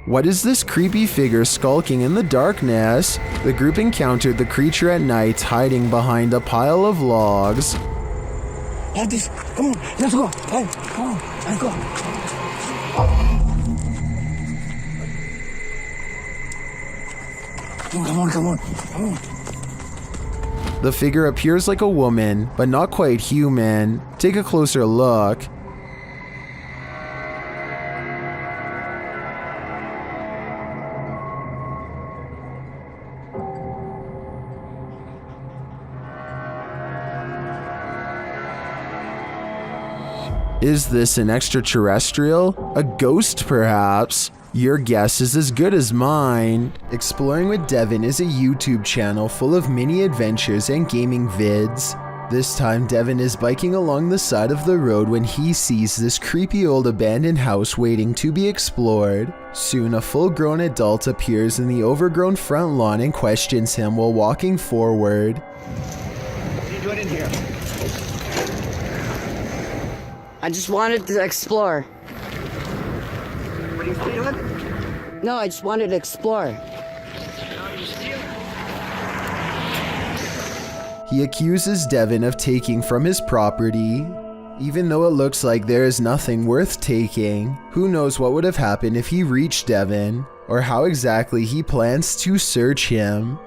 What is this creepy figure skulking in the darkness? The group encountered the creature at night hiding behind a pile of logs. Come on, let's go. Hey, come on, let's go. Come on. The figure appears like a woman, but not quite human. Take a closer look. Is this an extraterrestrial? A ghost, perhaps? Your guess is as good as mine. Exploring with Devin is a YouTube channel full of mini adventures and gaming vids. This time, Devin is biking along the side of the road when he sees this creepy old abandoned house waiting to be explored. Soon, a full-grown adult appears in the overgrown front lawn and questions him while walking forward. What are you doing in here? I just wanted to explore. What are you stealing? No, I just wanted to explore. He accuses Devin of taking from his property, even though it looks like there is nothing worth taking. Who knows what would have happened if he reached Devin, or how exactly he plans to search him.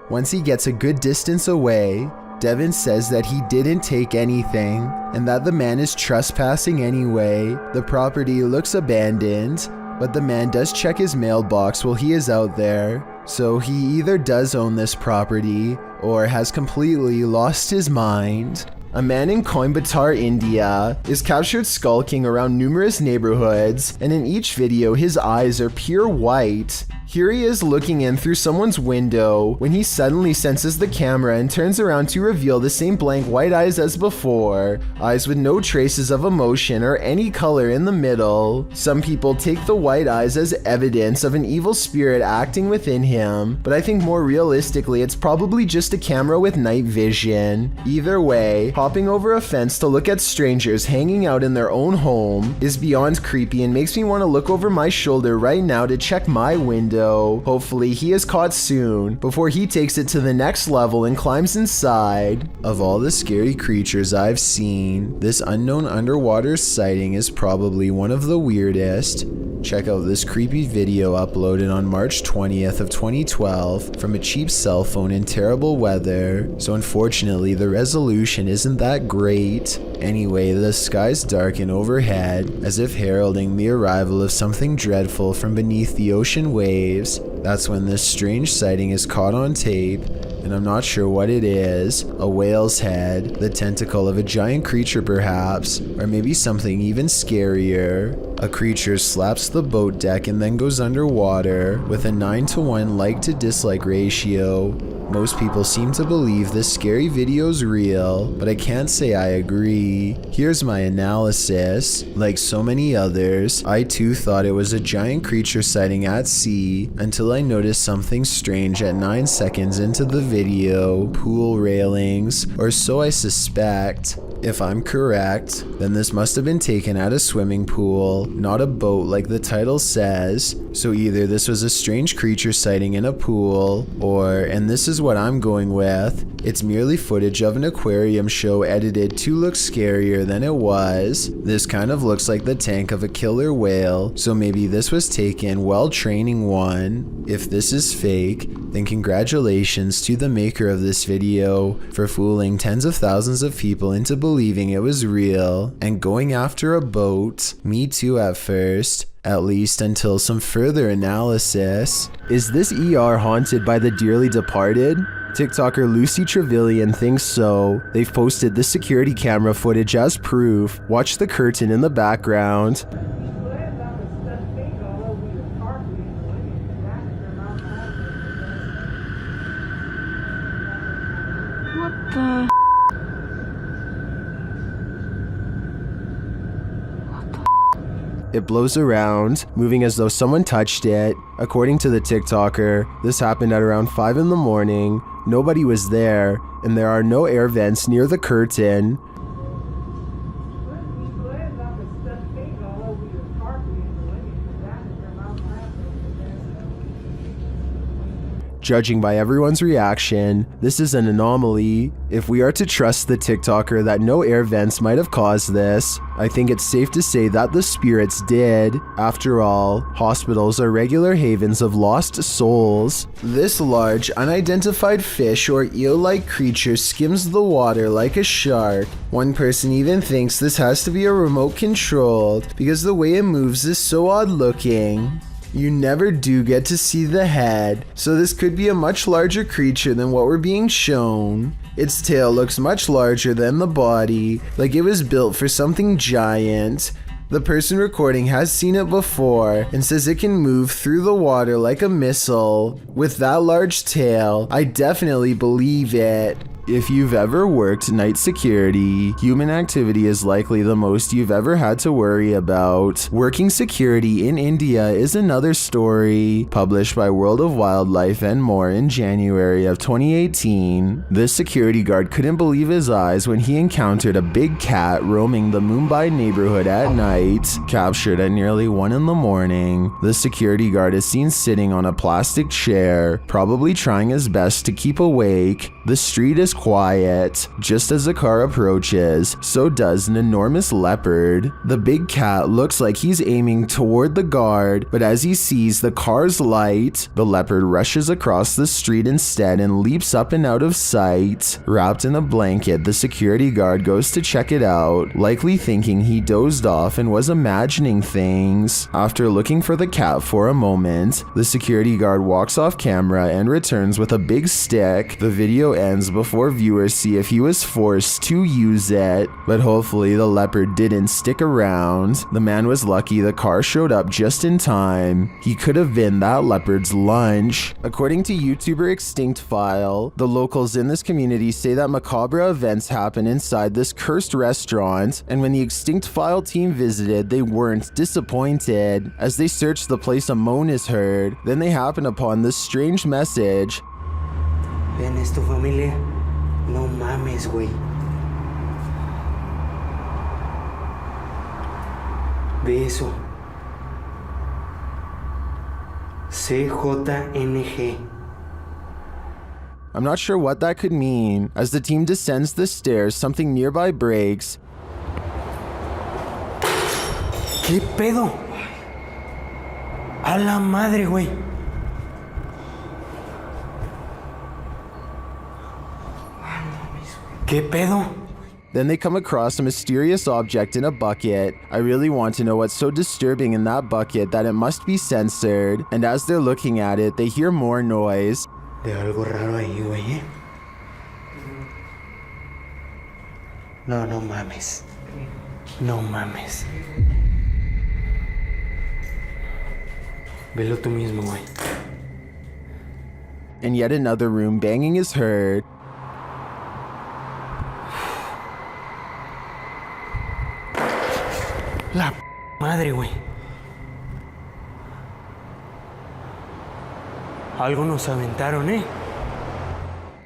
Once he gets a good distance away, Devin says that he didn't take anything, and that the man is trespassing anyway. The property looks abandoned, but the man does check his mailbox while he is out there, so he either does own this property, or has completely lost his mind. A man in Coimbatore, India, is captured skulking around numerous neighborhoods, and in each video his eyes are pure white. Here he is looking in through someone's window when he suddenly senses the camera and turns around to reveal the same blank white eyes as before, eyes with no traces of emotion or any color in the middle. Some people take the white eyes as evidence of an evil spirit acting within him, but I think more realistically it's probably just a camera with night vision. Either way, hopping over a fence to look at strangers hanging out in their own home is beyond creepy and makes me want to look over my shoulder right now to check my window. Hopefully he is caught soon before he takes it to the next level and climbs inside. Of all the scary creatures I've seen, this unknown underwater sighting is probably one of the weirdest. Check out this creepy video uploaded on March 20th of 2012 from a cheap cell phone in terrible weather, so unfortunately the resolution isn't that great. Anyway, the skies darken overhead as if heralding the arrival of something dreadful from beneath the ocean waves. That's when this strange sighting is caught on tape, and I'm not sure what it is. A whale's head, the tentacle of a giant creature perhaps, or maybe something even scarier. A creature slaps the boat deck and then goes underwater with a 9-to-1 like to dislike ratio. Most people seem to believe this scary video's real, but I can't say I agree. Here's my analysis. Like so many others, I too thought it was a giant creature sighting at sea until I noticed something strange at 9 seconds into the video. Pool railings, or so I suspect. If I'm correct, then this must have been taken at a swimming pool, not a boat like the title says. So either this was a strange creature sighting in a pool, or, and this is what I'm going with, it's merely footage of an aquarium show edited to look scarier than it was. This kind of looks like the tank of a killer whale, so maybe this was taken while training one. If this is fake, then congratulations to the maker of this video for fooling tens of thousands of people into believing it was real and going after a boat. Me too at first. At least until some further analysis. Is this ER haunted by the dearly departed? TikToker Lucy Trevelyan thinks so. They've posted this security camera footage as proof. Watch the curtain in the background. What the? It blows around, moving as though someone touched it. According to the TikToker, this happened at around 5 in the morning. Nobody was there, and there are no air vents near the curtain. Judging by everyone's reaction, this is an anomaly. If we are to trust the TikToker that no air vents might have caused this, I think it's safe to say that the spirits did. After all, hospitals are regular havens of lost souls. This large, unidentified fish or eel-like creature skims the water like a shark. One person even thinks this has to be a remote controlled because the way it moves is so odd looking. You never do get to see the head, so this could be a much larger creature than what we're being shown. Its tail looks much larger than the body, like it was built for something giant. The person recording has seen it before and says it can move through the water like a missile. With that large tail, I definitely believe it. If you've ever worked night security, human activity is likely the most you've ever had to worry about. Working security in India is another story. Published by World of Wildlife and more in January of 2018, this security guard couldn't believe his eyes when he encountered a big cat roaming the Mumbai neighborhood at night. Captured at nearly 1 in the morning, the security guard is seen sitting on a plastic chair, probably trying his best to keep awake. The street is quiet. Just as the car approaches, so does an enormous leopard. The big cat looks like he's aiming toward the guard, but as he sees the car's light, the leopard rushes across the street instead and leaps up and out of sight. Wrapped in a blanket, the security guard goes to check it out, likely thinking he dozed off and was imagining things. After looking for the cat for a moment, the security guard walks off camera and returns with a big stick. The video ends before viewers see if he was forced to use it, but hopefully the leopard didn't stick around. The man was lucky the car showed up just in time. He could have been that leopard's lunch. According to YouTuber Extinct File, the locals in this community say that macabre events happen inside this cursed restaurant, and when the Extinct File team visited, they weren't disappointed. As they searched the place, a moan is heard. Then they happen upon this strange message. ¿Ven, es tu familia? No mames, güey. Ve eso. CJNG. I'm not sure what that could mean. As the team descends the stairs, something nearby breaks. ¿Qué pedo? A la madre, güey. ¿Qué pedo? Then they come across a mysterious object in a bucket. I really want to know what's so disturbing in that bucket that it must be censored. And as they're looking at it, they hear more noise. Veo algo raro ahí, güey, ¿eh? No, no mames. No mames. Velo tú mismo, güey. In yet another room, banging is heard. La madre, güey. Algo nos aventaron, ¿eh?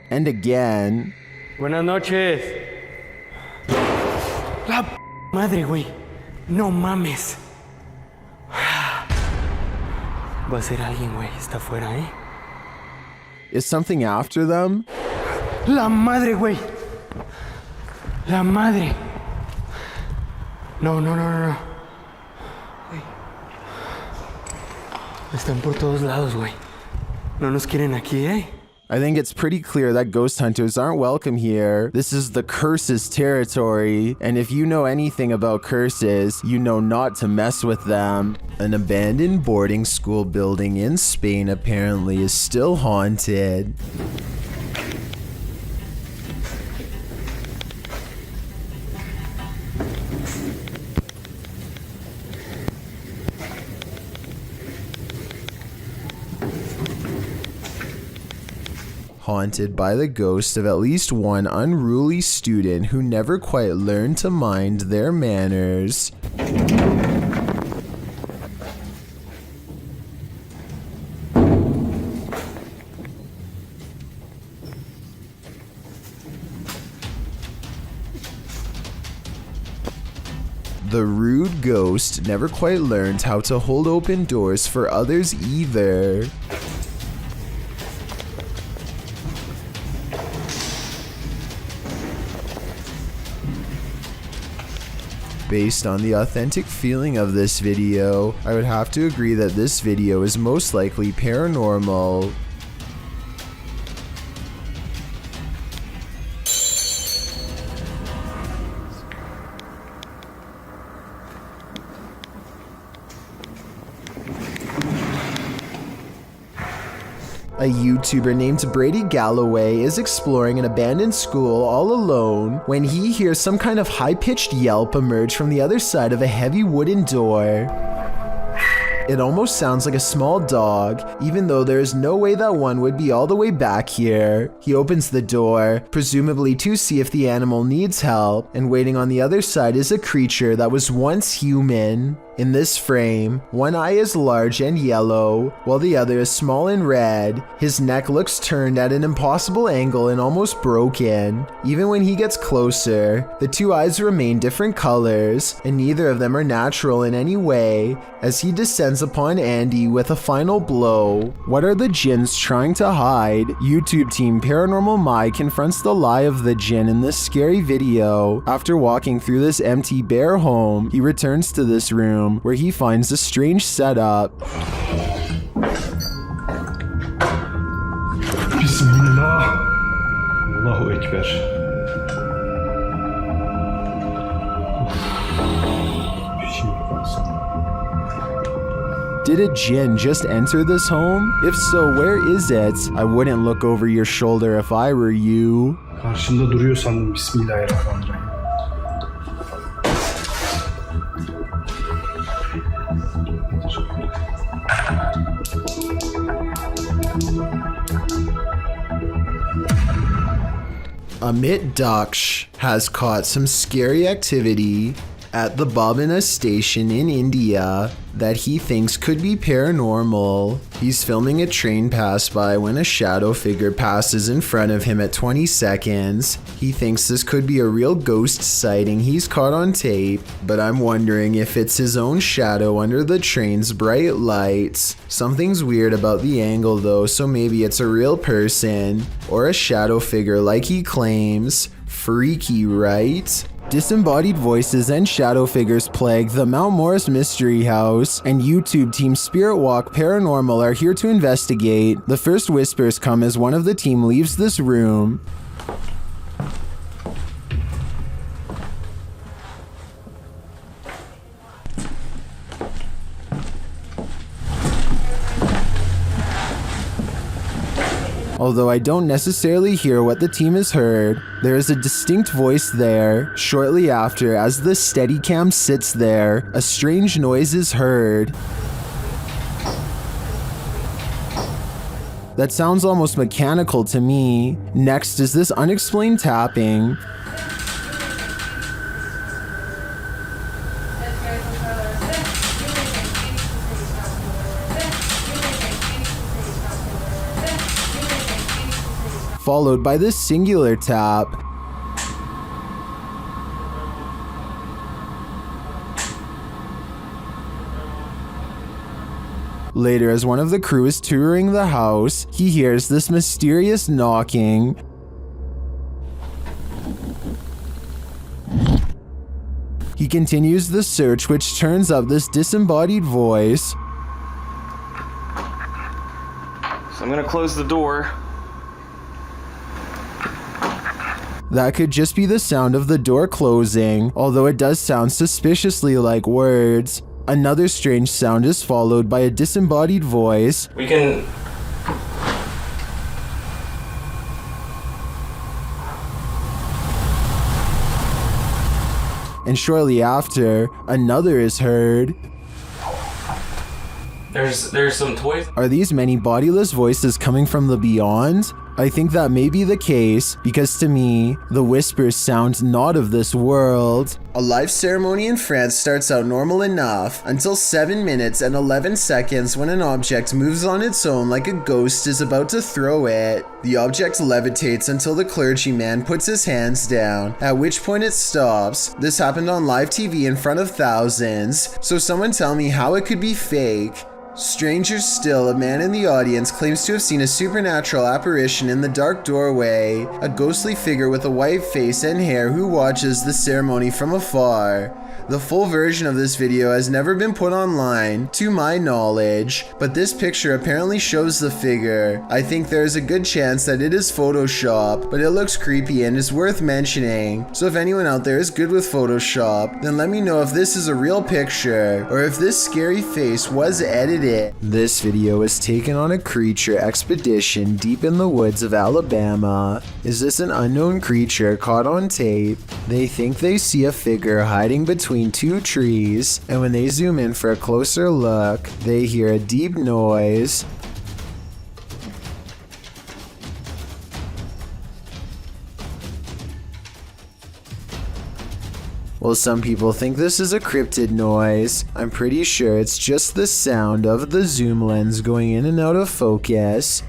And again. Buenas noches. La madre, güey. No mames. Va a ser alguien, güey. Está afuera, ¿eh? Is something after them? La madre, güey. La madre. No, no, no, no, no. Güey. Están por todos lados, güey. No nos quieren aquí, ¿eh? I think it's pretty clear that ghost hunters aren't welcome here. This is the curses territory, and if you know anything about curses, you know not to mess with them. An abandoned boarding school building in Spain apparently is still haunted. Haunted by the ghost of at least one unruly student who never quite learned to mind their manners. The rude ghost never quite learned how to hold open doors for others either. Based on the authentic feeling of this video, I would have to agree that this video is most likely paranormal. A YouTuber named Brady Galloway is exploring an abandoned school all alone when he hears some kind of high-pitched yelp emerge from the other side of a heavy wooden door. It almost sounds like a small dog, even though there is no way that one would be all the way back here. He opens the door, presumably to see if the animal needs help, and waiting on the other side is a creature that was once human. In this frame, one eye is large and yellow, while the other is small and red. His neck looks turned at an impossible angle and almost broken. Even when he gets closer, the two eyes remain different colors, and neither of them are natural in any way, as he descends upon Andy with a final blow. What are the jinns trying to hide? YouTube team Paranormal Mai confronts the lie of the jinn in this scary video. After walking through this empty bare home, he returns to this room, where he finds a strange setup. Bismillah. Allahu Ekber. Did a jinn just enter this home? If so, where is it? I wouldn't look over your shoulder if I were you. Karşımda duruyor sandım. Bismillahirrahmanirrahim. Amit Daksh has caught some scary activity at the Babina station in India that he thinks could be paranormal. He's filming a train pass by when a shadow figure passes in front of him at 20 seconds. He thinks this could be a real ghost sighting he's caught on tape, but I'm wondering if it's his own shadow under the train's bright lights. Something's weird about the angle though, so maybe it's a real person or a shadow figure like he claims. Freaky, right? Disembodied voices and shadow figures plague the Mount Morris Mystery House, and YouTube team Spirit Walk Paranormal are here to investigate. The first whispers come as one of the team leaves this room. Although I don't necessarily hear what the team has heard, there is a distinct voice there. Shortly after, as the Steadicam sits there, a strange noise is heard. That sounds almost mechanical to me. Next is this unexplained tapping. Followed by this singular tap. Later, as one of the crew is touring the house, he hears this mysterious knocking. He continues the search, which turns up this disembodied voice. So I'm gonna close the door. That could just be the sound of the door closing, although it does sound suspiciously like words. Another strange sound is followed by a disembodied voice. We can... And shortly after, another is heard. There's some toys. Are these many bodiless voices coming from the beyond? I think that may be the case, because to me, the whispers sound not of this world. A live ceremony in France starts out normal enough until 7 minutes and 11 seconds when an object moves on its own like a ghost is about to throw it. The object levitates until the clergyman puts his hands down, at which point it stops. This happened on live TV in front of thousands, so someone tell me how it could be fake. Stranger still, a man in the audience claims to have seen a supernatural apparition in the dark doorway, a ghostly figure with a white face and hair who watches the ceremony from afar. The full version of this video has never been put online, to my knowledge, but this picture apparently shows the figure. I think there is a good chance that it is Photoshop, but it looks creepy and is worth mentioning. So if anyone out there is good with Photoshop, then let me know if this is a real picture, or if this scary face was edited. This video was taken on a creature expedition deep in the woods of Alabama. Is this an unknown creature caught on tape? They think they see a figure hiding between two trees, and when they zoom in for a closer look, they hear a deep noise. Well, some people think this is a cryptid noise. I'm pretty sure it's just the sound of the zoom lens going in and out of focus.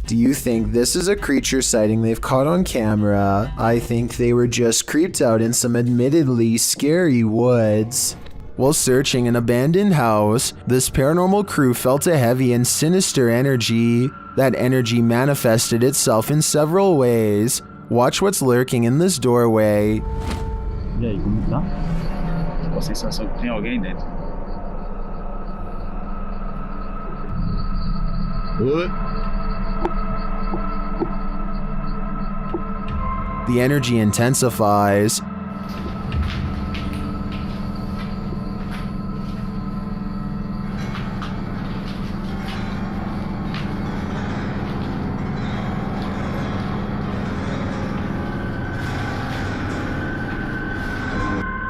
Do you think this is a creature sighting they've caught on camera? I think they were just creeped out in some admittedly scary woods. While searching an abandoned house, this paranormal crew felt a heavy and sinister energy. That energy manifested itself in several ways. Watch what's lurking in this doorway. E aí, como tá? Com a sensação que tem alguém dentro. Oi? The energy intensifies.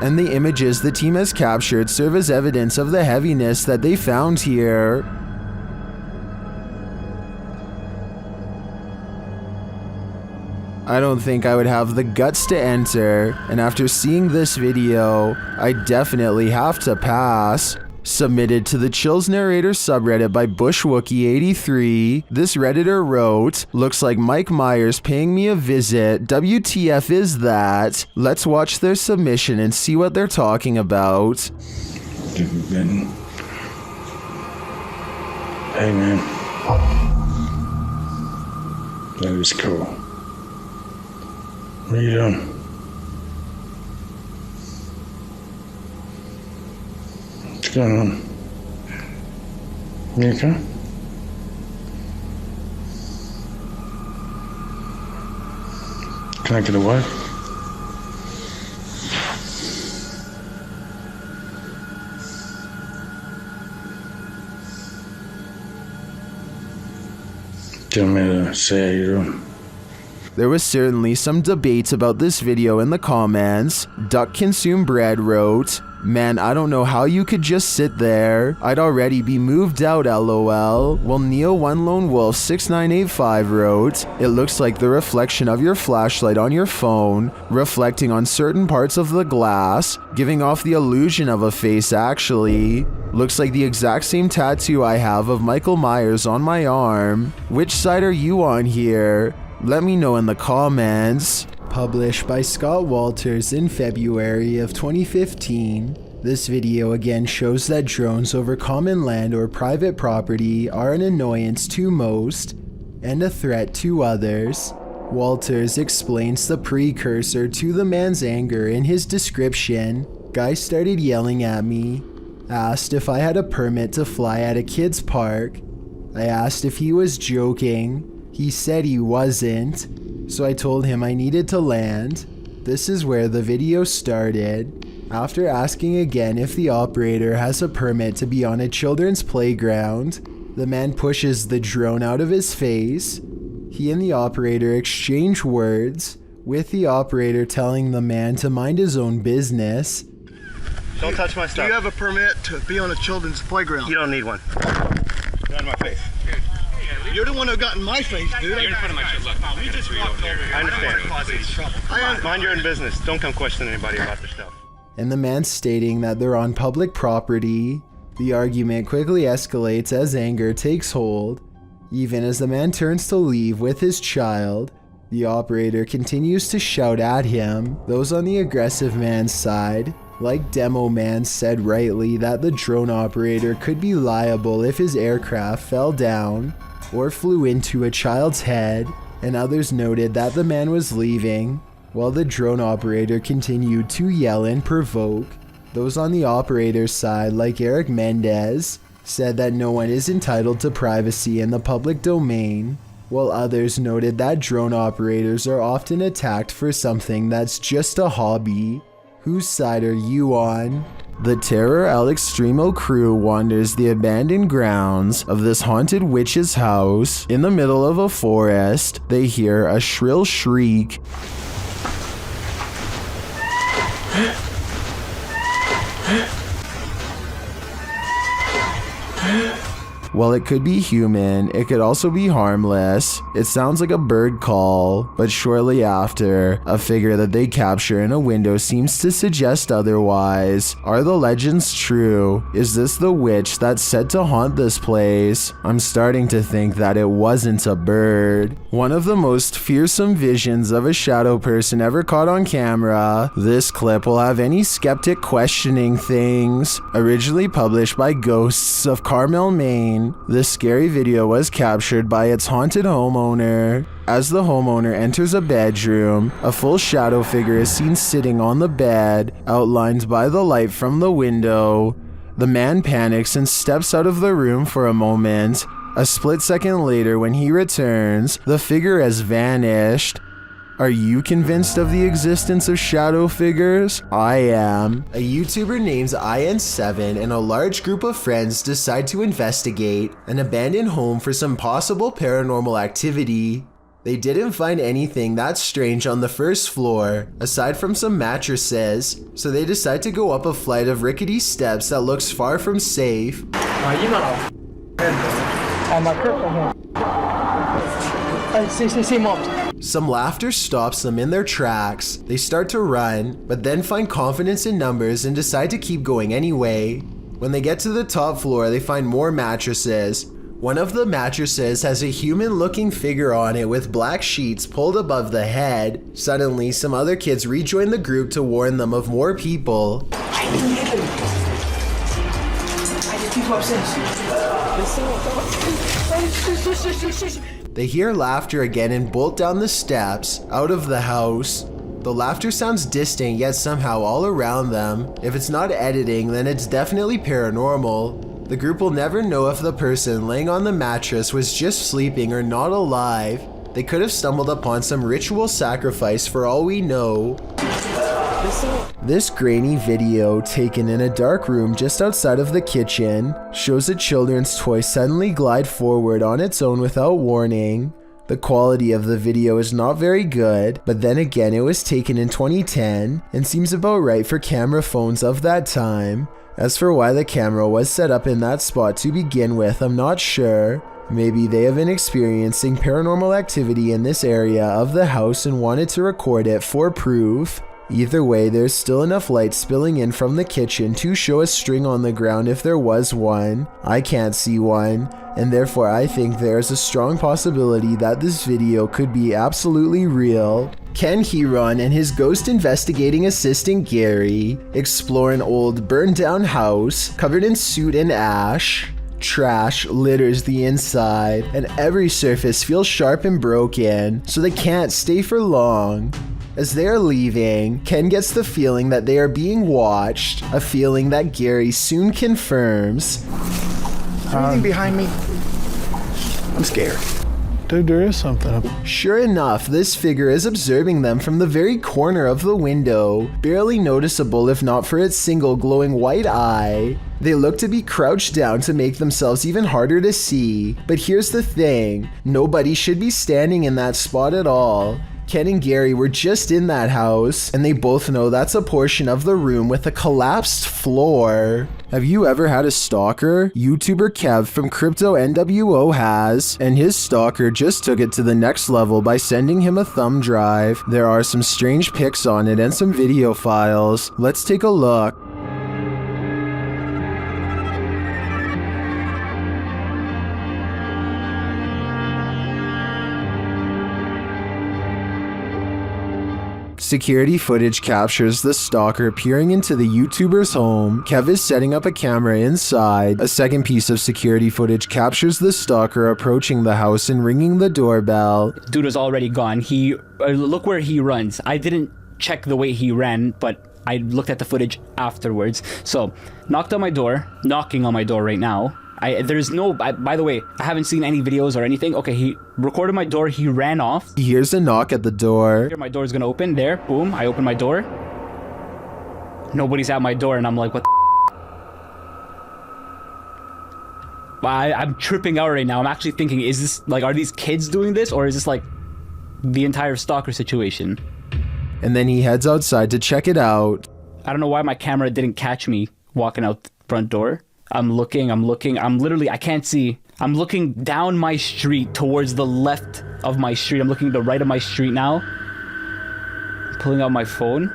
And the images the team has captured serve as evidence of the heaviness that they found here. I don't think I would have the guts to enter, and after seeing this video, I definitely have to pass. Submitted to the Chills Narrator subreddit by BushWookie83, this redditor wrote, "Looks like Mike Myers paying me a visit. WTF is that?" Let's watch their submission and see what they're talking about. Hey man, that was cool. What are you doing? What's going on? You okay? Can I get away? Do you want me to say how you're doing? There was certainly some debate about this video in the comments. Duck Consume Bread wrote, "Man, I don't know how you could just sit there. I'd already be moved out, lol." While Neo One Lone Wolf 6985 wrote, "It looks like the reflection of your flashlight on your phone, reflecting on certain parts of the glass, giving off the illusion of a face actually. Looks like the exact same tattoo I have of Michael Myers on my arm. Which side are you on here? Let me know in the comments." Published by Scott Walters in February of 2015. This video again shows that drones over common land or private property are an annoyance to most and a threat to others. Walters explains the precursor to the man's anger in his description. "Guy started yelling at me, asked if I had a permit to fly at a kid's park. I asked if he was joking. He said he wasn't, so I told him I needed to land." This is where the video started. After asking again if the operator has a permit to be on a children's playground, the man pushes the drone out of his face. He and the operator exchange words, with the operator telling the man to mind his own business. Don't touch my stuff. Do you have a permit to be on a children's playground? You don't need one. Get out of my face. You're the one who got in my face, dude. You're in front of my shit. Look, we just walked over here. I understand. Mind your own business. Don't come question anybody about their stuff. And the man stating that they're on public property. The argument quickly escalates as anger takes hold. Even as the man turns to leave with his child, the operator continues to shout at him. Those on the aggressive man's side, like Demo Man said rightly, that the drone operator could be liable if his aircraft fell down. or flew into a child's head, and others noted that the man was leaving, while the drone operator continued to yell and provoke. Those on the operator's side, like Eric Mendez, said that no one is entitled to privacy in the public domain, while others noted that drone operators are often attacked for something that's just a hobby. Whose side are you on? The Terror al Extremo crew wanders the abandoned grounds of this haunted witch's house. In the middle of a forest, they hear a shrill shriek. While it could be human, it could also be harmless. It sounds like a bird call, but shortly after, a figure that they capture in a window seems to suggest otherwise. Are the legends true? Is this the witch that's said to haunt this place? I'm starting to think that it wasn't a bird. One of the most fearsome visions of a shadow person ever caught on camera. This clip will have any skeptic questioning things. Originally published by Ghosts of Carmel, Maine, this scary video was captured by its haunted homeowner. As the homeowner enters a bedroom, a full shadow figure is seen sitting on the bed, outlined by the light from the window. The man panics and steps out of the room for a moment. A split second later, when he returns, the figure has vanished. Are you convinced of the existence of shadow figures? I am. A YouTuber named IN7 and a large group of friends decide to investigate an abandoned home for some possible paranormal activity. They didn't find anything that strange on the first floor, aside from some mattresses, so they decide to go up a flight of rickety steps that looks far from safe. Some laughter stops them in their tracks. They start to run, but then find confidence in numbers and decide to keep going anyway. When they get to the top floor, they find more mattresses. One of the mattresses has a human-looking figure on it with black sheets pulled above the head. Suddenly, some other kids rejoin the group to warn them of more people. They hear laughter again and bolt down the steps, out of the house. The laughter sounds distant, yet somehow all around them. If it's not editing, then it's definitely paranormal. The group will never know if the person laying on the mattress was just sleeping or not alive. They could have stumbled upon some ritual sacrifice for all we know. This grainy video, taken in a dark room just outside of the kitchen, shows a children's toy suddenly glide forward on its own without warning. The quality of the video is not very good, but then again it was taken in 2010 and seems about right for camera phones of that time. As for why the camera was set up in that spot to begin with, I'm not sure. Maybe they have been experiencing paranormal activity in this area of the house and wanted to record it for proof. Either way, there's still enough light spilling in from the kitchen to show a string on the ground if there was one. I can't see one, and therefore I think there's a strong possibility that this video could be absolutely real. Ken Heron and his ghost investigating assistant Gary explore an old burned down house covered in soot and ash. Trash litters the inside, and every surface feels sharp and broken, so they can't stay for long. As they are leaving, Ken gets the feeling that they are being watched, a feeling that Gary soon confirms. Anything behind me? I'm scared. Dude, there is something up. Sure enough, this figure is observing them from the very corner of the window, barely noticeable if not for its single glowing white eye. They look to be crouched down to make themselves even harder to see, but here's the thing, nobody should be standing in that spot at all. Ken and Gary were just in that house, and they both know that's a portion of the room with a collapsed floor. Have you ever had a stalker? YouTuber Kev from Crypto NWO has, and his stalker just took it to the next level by sending him a thumb drive. There are some strange pics on it and some video files. Let's take a look. Security footage captures the stalker peering into the YouTuber's home. Kev is setting up a camera inside. A second piece of security footage captures the stalker approaching the house and ringing the doorbell. Dude is already gone. Look where he runs. I didn't check the way he ran, but I looked at the footage afterwards. So, knocking on my door right now. By the way, I haven't seen any videos or anything. Okay, he recorded my door, he ran off. He hears a knock at the door. My door's gonna open, there, boom, I open my door. Nobody's at my door and I'm like, what the I'm tripping out right now. I'm actually thinking, is this, like, are these kids doing this? Or is this, like, the entire stalker situation? And then he heads outside to check it out. I don't know why my camera didn't catch me walking out the front door. I'm looking, I can't see. I'm looking down my street towards the left of my street. I'm looking to the right of my street now. I'm pulling out my phone.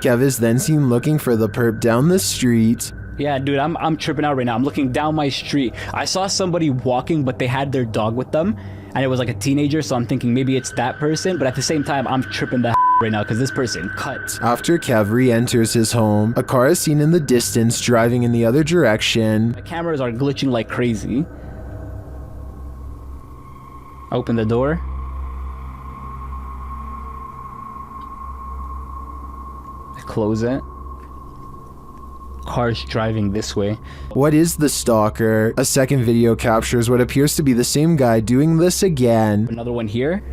Kev is then seen looking for the perp down the street. Yeah, dude, I'm tripping out right now. I'm looking down my street. I saw somebody walking, but they had their dog with them. And it was like a teenager, so I'm thinking maybe it's that person. But at the same time, I'm tripping the right now because this person cut. After Kev re-enters his home, a car is seen in the distance driving in the other direction. My cameras are glitching like crazy. Open the door. I close it. Car's driving this way. What is the stalker? A second video captures what appears to be the same guy doing this again. Another one here.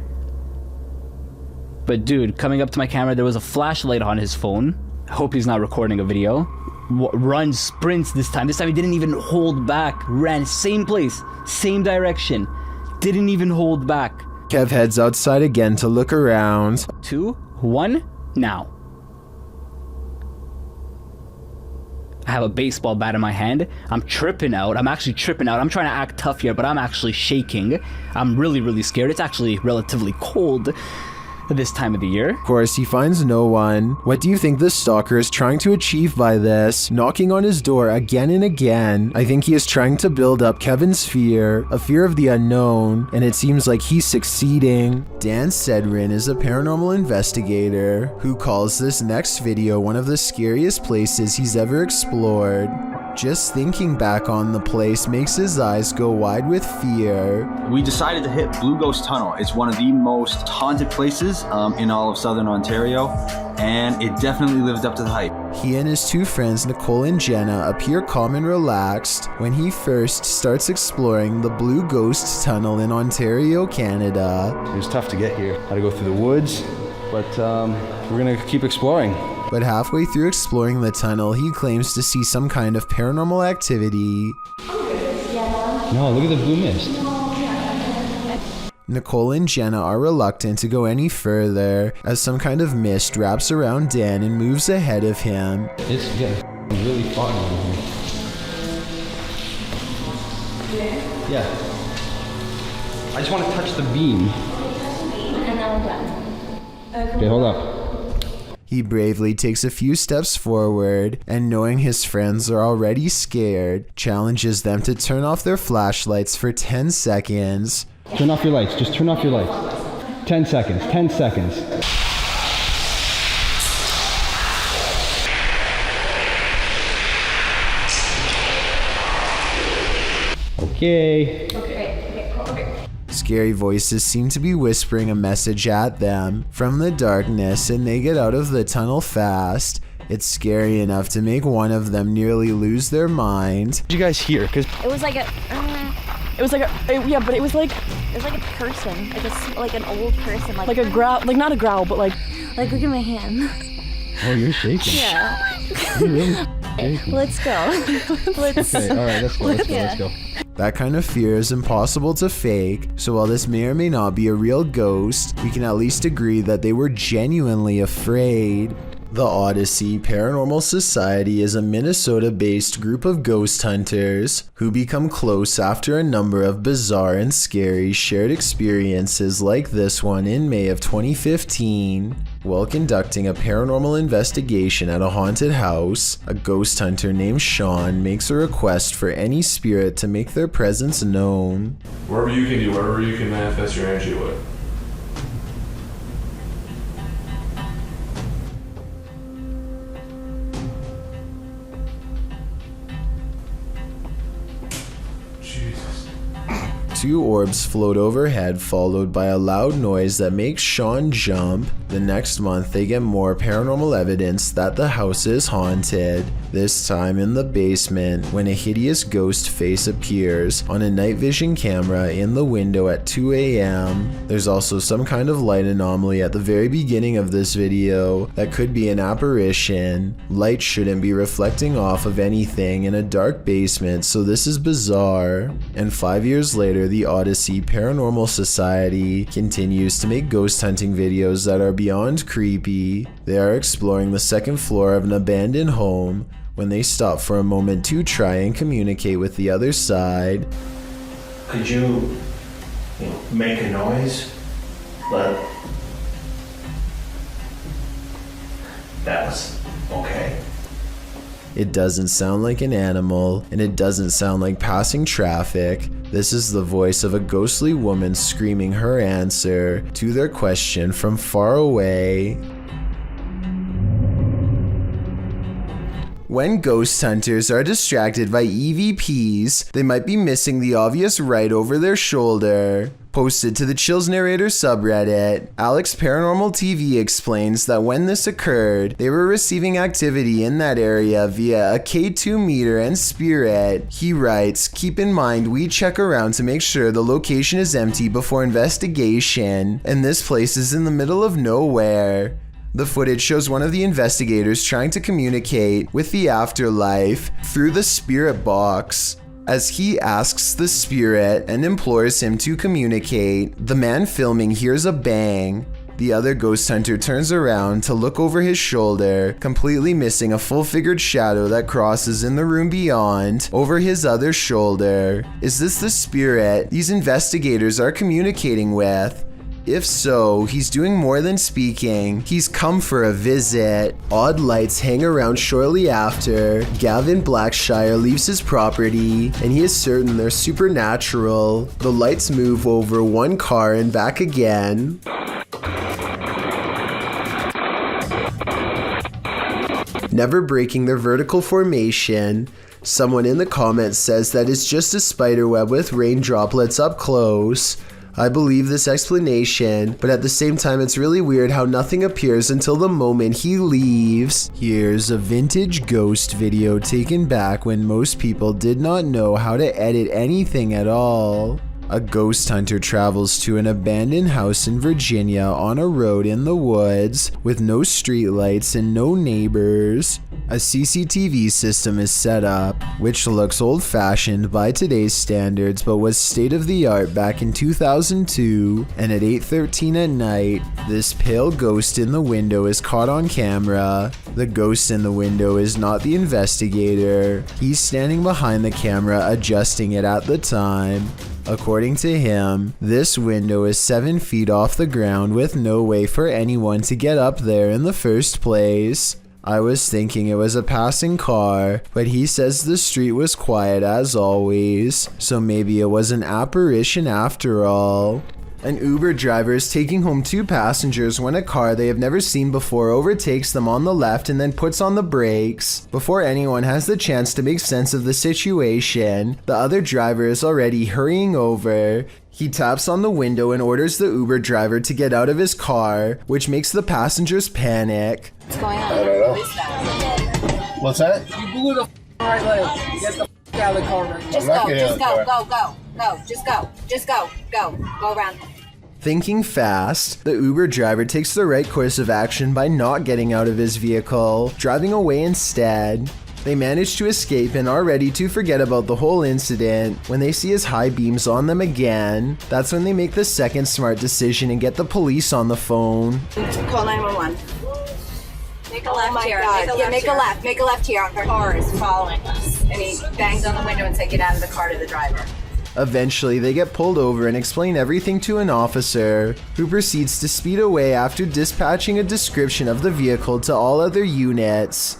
But dude, coming up to my camera, there was a flashlight on his phone. I hope he's not recording a video. Runs, sprints this time. This time he didn't even hold back. Ran, same place, same direction. Didn't even hold back. Kev heads outside again to look around. 2, 1, now. I have a baseball bat in my hand. I'm tripping out. I'm actually tripping out. I'm trying to act tough here, but I'm actually shaking. I'm really, really scared. It's actually relatively cold this time of the year. Of course, he finds no one. What do you think the stalker is trying to achieve by this? Knocking on his door again and again. I think he is trying to build up Kevin's fear, a fear of the unknown, and it seems like he's succeeding. Dan Sedrin is a paranormal investigator who calls this next video one of the scariest places he's ever explored. Just thinking back on the place makes his eyes go wide with fear. We decided to hit Blue Ghost Tunnel. It's one of the most haunted places in all of Southern Ontario, and it definitely lived up to the hype. He and his two friends, Nicole and Jenna, appear calm and relaxed when he first starts exploring the Blue Ghost Tunnel in Ontario, Canada. It was tough to get here. Had to go through the woods, but we're gonna keep exploring. But halfway through exploring the tunnel, he claims to see some kind of paranormal activity. No, look at the blue mist. Nicole and Jenna are reluctant to go any further as some kind of mist wraps around Dan and moves ahead of him. It's getting really foggy in here. Yeah. I just want to touch the beam. And now I'm done. Okay, hold up. He bravely takes a few steps forward and, knowing his friends are already scared, challenges them to turn off their flashlights for 10 seconds. Turn off your lights. Just turn off your lights. 10 seconds. 10 seconds. Okay. Scary voices seem to be whispering a message at them from the darkness, and they get out of the tunnel fast. It's scary enough to make one of them nearly lose their mind. What did you guys hear? Cause it was like a person, like an old person, like a growl, like not a growl, but like look at my hand. Oh, you're shaking. Yeah. You're really shaking. Let's go. Okay, all right, let's go. That kind of fear is impossible to fake, so while this may or may not be a real ghost, we can at least agree that they were genuinely afraid. The Odyssey Paranormal Society is a Minnesota-based group of ghost hunters who become close after a number of bizarre and scary shared experiences like this one in May of 2015. While conducting a paranormal investigation at a haunted house, a ghost hunter named Sean makes a request for any spirit to make their presence known. Wherever you can manifest your energy with. 2 orbs float overhead, followed by a loud noise that makes Sean jump. The next month, they get more paranormal evidence that the house is haunted, this time in the basement when a hideous ghost face appears on a night vision camera in the window at 2 a.m. There's also some kind of light anomaly at the very beginning of this video that could be an apparition. Light shouldn't be reflecting off of anything in a dark basement, so this is bizarre. And 5 years later, the Odyssey Paranormal Society continues to make ghost hunting videos that are beyond creepy. They are exploring the second floor of an abandoned home when they stop for a moment to try and communicate with the other side. Could you make a noise? But that was okay. It doesn't sound like an animal, and it doesn't sound like passing traffic. This is the voice of a ghostly woman screaming her answer to their question from far away. When ghost hunters are distracted by EVPs, they might be missing the obvious right over their shoulder. Posted to the Chills Narrator subreddit, Alex Paranormal TV explains that when this occurred, they were receiving activity in that area via a K2 meter and spirit. He writes, "Keep in mind we check around to make sure the location is empty before investigation, and this place is in the middle of nowhere." The footage shows one of the investigators trying to communicate with the afterlife through the spirit box. As he asks the spirit and implores him to communicate, the man filming hears a bang. The other ghost hunter turns around to look over his shoulder, completely missing a full-figured shadow that crosses in the room beyond, over his other shoulder. Is this the spirit these investigators are communicating with? If so, he's doing more than speaking. He's come for a visit. Odd lights hang around shortly after. Gavin Blackshire leaves his property, and he is certain they're supernatural. The lights move over one car and back again. Never breaking their vertical formation. Someone in the comments says that it's just a spider web with rain droplets up close. I believe this explanation, but at the same time it's really weird how nothing appears until the moment he leaves. Here's a vintage ghost video taken back when most people did not know how to edit anything at all. A ghost hunter travels to an abandoned house in Virginia on a road in the woods with no streetlights and no neighbors. A CCTV system is set up, which looks old-fashioned by today's standards but was state-of-the-art back in 2002, and at 8:13 at night, this pale ghost in the window is caught on camera. The ghost in the window is not the investigator. He's standing behind the camera adjusting it at the time. According to him, this window is 7 feet off the ground with no way for anyone to get up there in the first place. I was thinking it was a passing car, but he says the street was quiet as always, so maybe it was an apparition after all. An Uber driver is taking home 2 passengers when a car they have never seen before overtakes them on the left and then puts on the brakes. Before anyone has the chance to make sense of the situation, the other driver is already hurrying over. He taps on the window and orders the Uber driver to get out of his car, which makes the passengers panic. What's going on? I don't know. What is that? What's that? You blew the right leg. Get the out of the car right now. Just go around. Thinking fast, the Uber driver takes the right course of action by not getting out of his vehicle, driving away instead. They manage to escape and are ready to forget about the whole incident when they see his high beams on them again. That's when they make the second smart decision and get the police on the phone. Call 911. Make a left here. Make a left here. Our car is following us. And he bangs on the window and said, "Get out of the car," to the driver. Eventually, they get pulled over and explain everything to an officer, who proceeds to speed away after dispatching a description of the vehicle to all other units.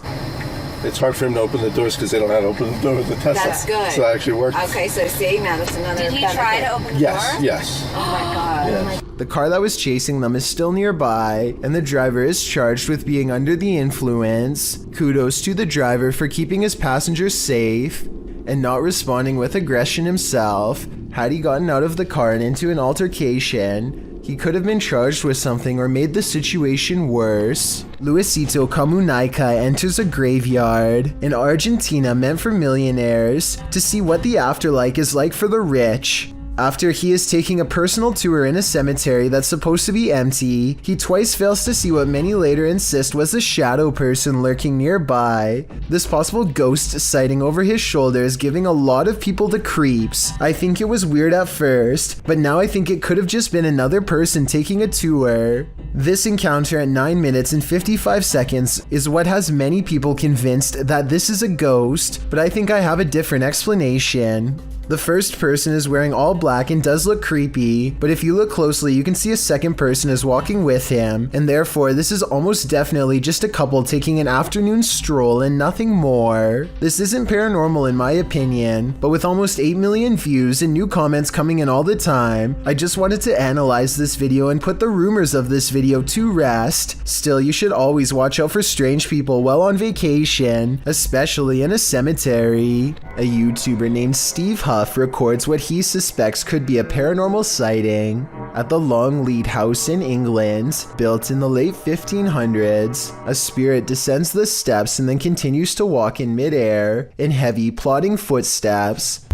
It's hard for him to open the doors because they don't know how to open the door with the Tesla. That's good. So that actually worked. Okay, so see, now that's another. Did he try to open the door? Yes. Oh my God. Yes. The car that was chasing them is still nearby, and the driver is charged with being under the influence. Kudos to the driver for keeping his passengers safe and not responding with aggression himself, Had he gotten out of the car and into an altercation, he could have been charged with something or made the situation worse. Luisito Comunica enters a graveyard in Argentina meant for millionaires to see what the afterlife is like for the rich. After he is taking a personal tour in a cemetery that's supposed to be empty, he twice fails to see what many later insist was a shadow person lurking nearby. This possible ghost sighting over his shoulder is giving a lot of people the creeps. I think it was weird at first, but now I think it could have just been another person taking a tour. This encounter at 9 minutes and 55 seconds is what has many people convinced that this is a ghost, but I think I have a different explanation. The first person is wearing all black and does look creepy, but if you look closely you can see a second person is walking with him, and therefore this is almost definitely just a couple taking an afternoon stroll and nothing more. This isn't paranormal in my opinion, but with almost 8 million views and new comments coming in all the time, I just wanted to analyze this video and put the rumors of this video to rest. Still, you should always watch out for strange people while on vacation, especially in a cemetery. A YouTuber named Steve Huff records what he suspects could be a paranormal sighting at the Longleat House in England. Built in the late 1500s, a spirit descends the steps and then continues to walk in midair in heavy, plodding footsteps.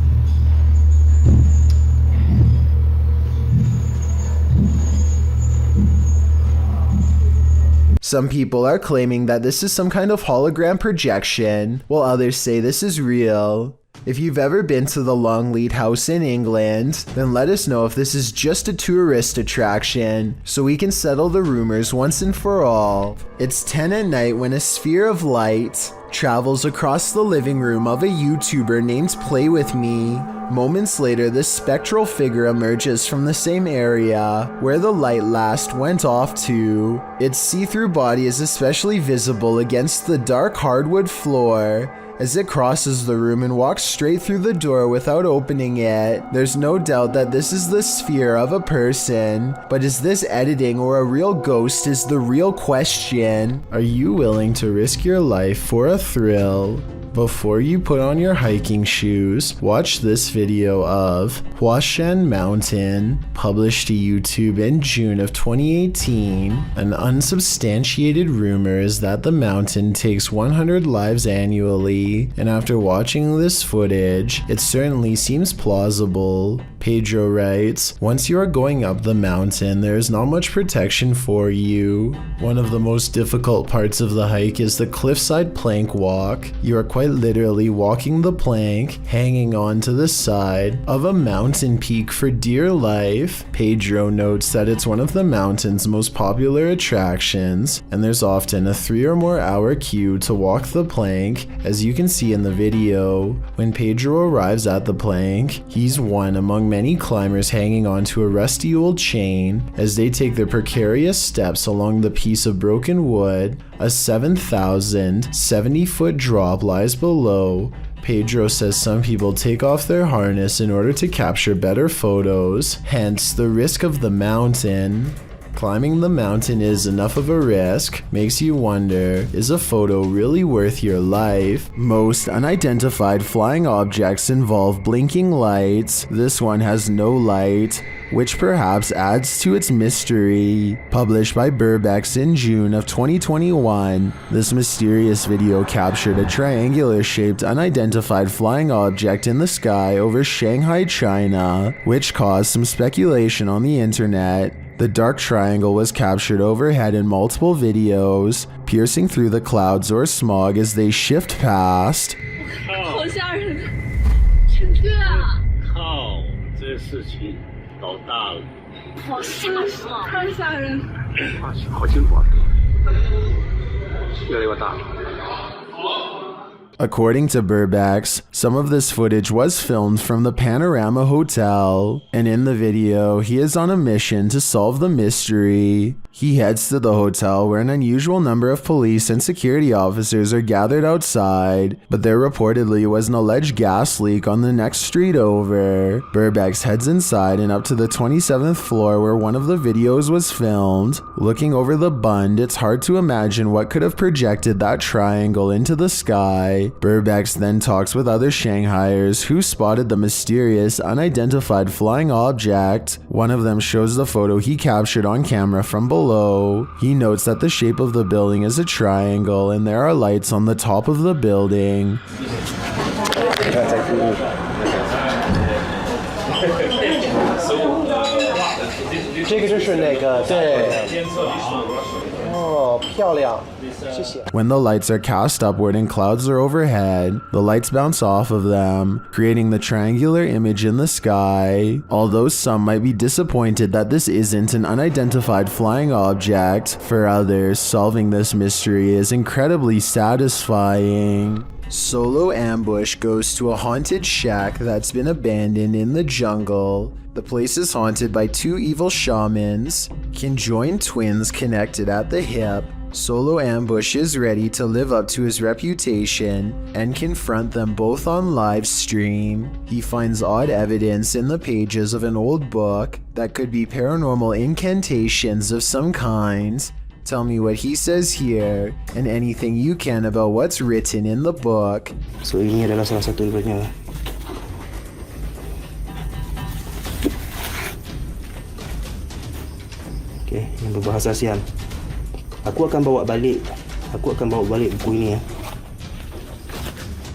Some people are claiming that this is some kind of hologram projection, while others say this is real. If you've ever been to the Longleat House in England, then let us know if this is just a tourist attraction, so we can settle the rumors once and for all. It's 10 at night when a sphere of light travels across the living room of a YouTuber named Play With Me. Moments later, this spectral figure emerges from the same area where the light last went off to. Its see-through body is especially visible against the dark hardwood floor as it crosses the room and walks straight through the door without opening it. There's no doubt that this is the sphere of a person, but is this editing or a real ghost is the real question. Are you willing to risk your life for a thrill? Before you put on your hiking shoes, watch this video of Huashan Mountain, published to YouTube in June of 2018. An unsubstantiated rumor is that the mountain takes 100 lives annually, and after watching this footage, it certainly seems plausible. Pedro writes, "Once you are going up the mountain, there is not much protection for you. One of the most difficult parts of the hike is the cliffside plank walk. You are quite literally walking the plank, hanging on to the side of a mountain peak for dear life." Pedro notes that it's one of the mountain's most popular attractions, and there's often a 3 or more hour queue to walk the plank, as you can see in the video. When Pedro arrives at the plank, he's one among many climbers hanging onto a rusty old chain as they take their precarious steps along the piece of broken wood. A 7,070-foot drop lies below. Pedro says some people take off their harness in order to capture better photos, hence the risk of the mountain. Climbing the mountain is enough of a risk, makes you wonder, is a photo really worth your life? Most unidentified flying objects involve blinking lights. This one has no light, which perhaps adds to its mystery. Published by Burbex in June of 2021, this mysterious video captured a triangular-shaped unidentified flying object in the sky over Shanghai, China, which caused some speculation on the internet. The dark triangle was captured overhead in multiple videos, piercing through the clouds or smog as they shift past. According to Burbex, some of this footage was filmed from the Panorama Hotel, and in the video, he is on a mission to solve the mystery. He heads to the hotel where an unusual number of police and security officers are gathered outside, but there reportedly was an alleged gas leak on the next street over. Burbex heads inside and up to the 27th floor where one of the videos was filmed. Looking over the bund, it's hard to imagine what could have projected that triangle into the sky. Burbex then talks with other Shanghaiers who spotted the mysterious, unidentified flying object. One of them shows the photo he captured on camera from below. He notes that the shape of the building is a triangle and there are lights on the top of the building. When the lights are cast upward and clouds are overhead, the lights bounce off of them, creating the triangular image in the sky. Although some might be disappointed that this isn't an unidentified flying object, for others, solving this mystery is incredibly satisfying. Solo Ambush goes to a haunted shack that's been abandoned in the jungle. The place is haunted by two evil shamans, conjoined twins connected at the hip. Solo Ambush is ready to live up to his reputation and confront them both on live stream. He finds odd evidence in the pages of an old book that could be paranormal incantations of some kind. Tell me what he says here and anything you can about what's written in the book. So ini adalah salah satu daripadanya. Okay, yang berbahasa Siam. Aku akan bawa balik buku ini ya.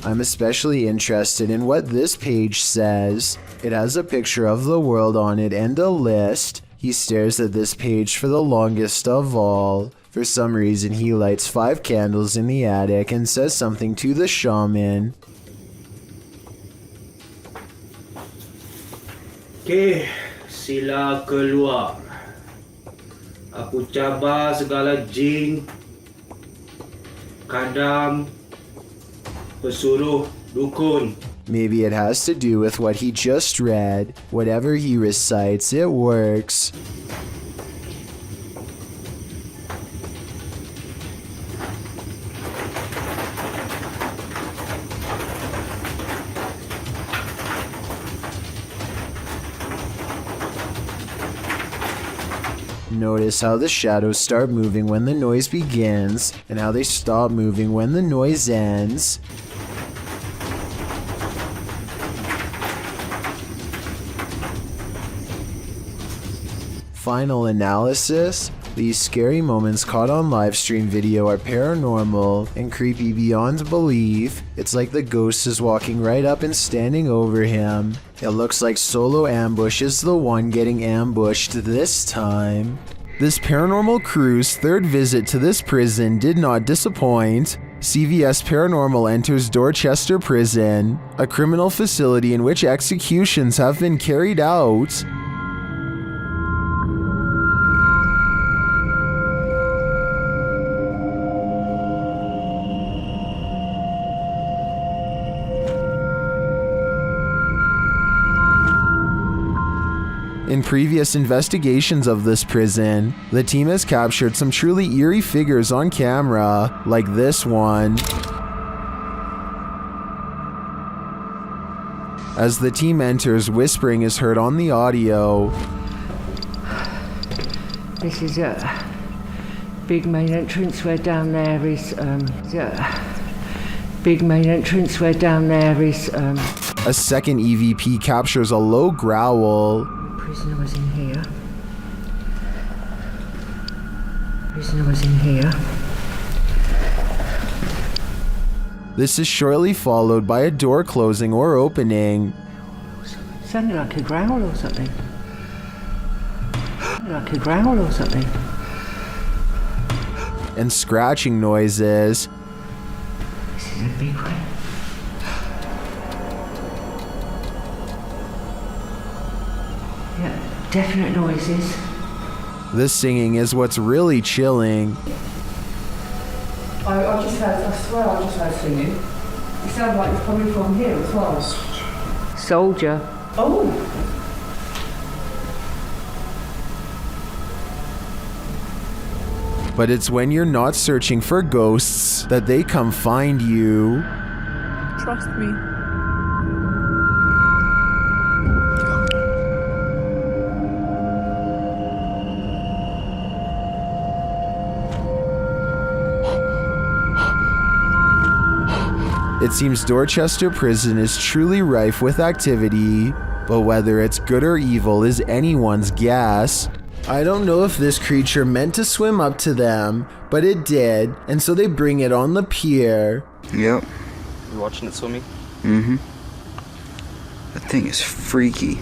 I'm especially interested in what this page says. It has a picture of the world on it and a list. He stares at this page for the longest of all. For some reason, he lights 5 candles in the attic and says something to the shaman. Okay, sila keluar. Aku cabar segala jin, kadam, pesuruh, dukun. Maybe it has to do with what he just read. Whatever he recites, it works. Notice how the shadows start moving when the noise begins, and how they stop moving when the noise ends. Final analysis: these scary moments caught on livestream video are paranormal and creepy beyond belief. It's like the ghost is walking right up and standing over him. It looks like Solo Ambush is the one getting ambushed this time. This paranormal crew's third visit to this prison did not disappoint. CVS Paranormal enters Dorchester Prison, a criminal facility in which executions have been carried out. In previous investigations of this prison, the team has captured some truly eerie figures on camera, like this one. As the team enters, whispering is heard on the audio. This is a big main entrance where down there is, A second EVP captures a low growl. Prisoner was in here. Prisoner was in here. This is shortly followed by a door closing or opening. Sounded like a growl or something. Like a growl or something. And scratching noises. This is a big one. Definite noises. This singing is what's really chilling. I swear I just heard singing. It sounds like it's coming from here as well. Soldier. Oh! But it's when you're not searching for ghosts that they come find you. Trust me. It seems Dorchester Prison is truly rife with activity, but whether it's good or evil is anyone's guess. I don't know if this creature meant to swim up to them, but it did, and so they bring it on the pier. Yep. You watching it swimming? Mm-hmm. That thing is freaky.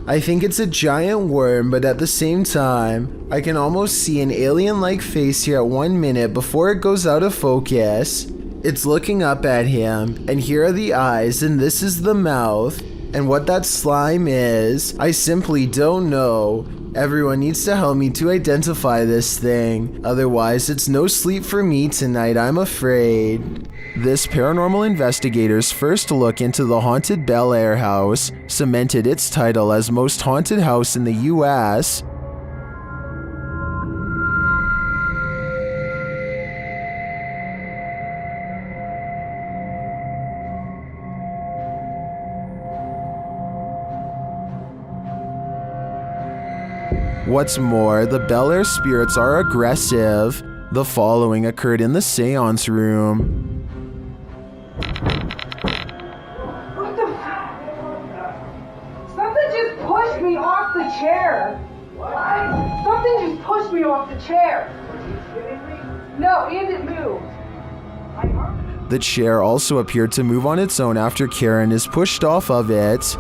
I think it's a giant worm, but at the same time, I can almost see an alien-like face here at 1 minute before it goes out of focus. It's looking up at him, and here are the eyes, and this is the mouth. And what that slime is, I simply don't know. Everyone needs to help me to identify this thing, otherwise it's no sleep for me tonight, I'm afraid. This paranormal investigator's first look into the haunted Bel Air house cemented its title as most haunted house in the US. What's more, the Bel Air spirits are aggressive. The following occurred in the seance room. What the fuck? Something just pushed me off the chair. What? Something just pushed me off the chair. Are you kidding me? No, and it moved. The chair also appeared to move on its own after Karen is pushed off of it.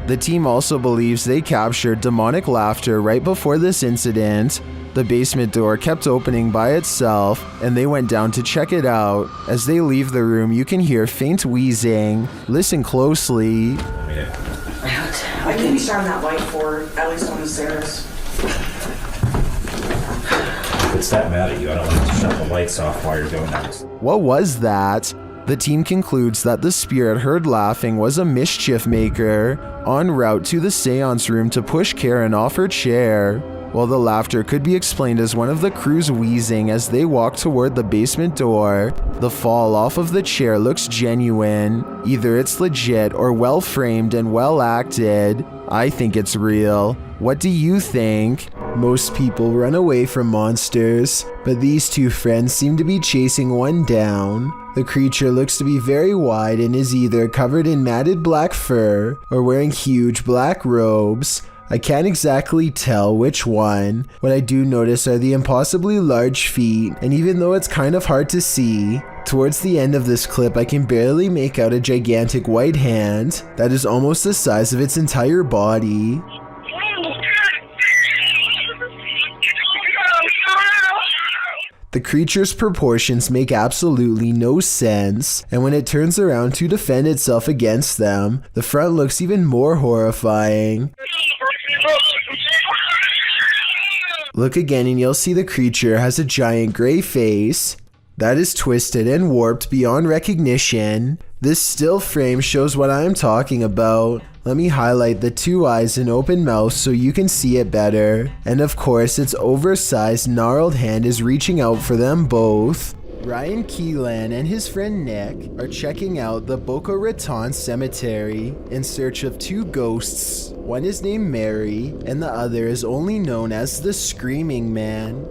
The team also believes they captured demonic laughter right before this incident. The basement door kept opening by itself, and they went down to check it out. As they leave the room, you can hear faint wheezing. Listen closely. I can shine that light for at least on the stairs. If it's that mad at you, I don't want to shut the lights off while you're doing that. What was that? The team concludes that the spirit heard laughing was a mischief maker en route to the seance room to push Karen off her chair. While the laughter could be explained as one of the crew's wheezing as they walk toward the basement door, the fall off of the chair looks genuine. Either it's legit or well framed and well acted. I think it's real. What do you think? Most people run away from monsters, but these two friends seem to be chasing one down. The creature looks to be very wide and is either covered in matted black fur or wearing huge black robes. I can't exactly tell which one. What I do notice are the impossibly large feet, and even though it's kind of hard to see, towards the end of this clip I can barely make out a gigantic white hand that is almost the size of its entire body. The creature's proportions make absolutely no sense, and when it turns around to defend itself against them, the front looks even more horrifying. Look again and you'll see the creature has a giant gray face that is twisted and warped beyond recognition. This still frame shows what I am talking about. Let me highlight the two eyes and open mouth so you can see it better. And of course, its oversized, gnarled hand is reaching out for them both. Ryan Keelan and his friend Nick are checking out the Boca Raton Cemetery in search of two ghosts. One is named Mary, and the other is only known as the Screaming Man.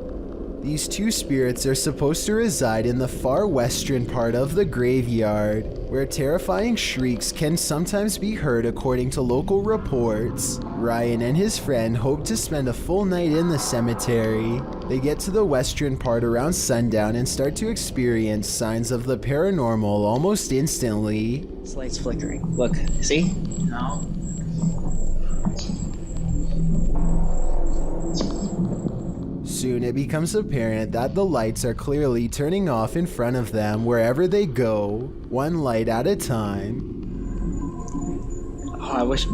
These two spirits are supposed to reside in the far western part of the graveyard, where terrifying shrieks can sometimes be heard according to local reports. Ryan and his friend hope to spend a full night in the cemetery. They get to the western part around sundown and start to experience signs of the paranormal almost instantly. This light's flickering. Look, see? No. Soon it becomes apparent that the lights are clearly turning off in front of them wherever they go, one light at a time. Oh, I wish.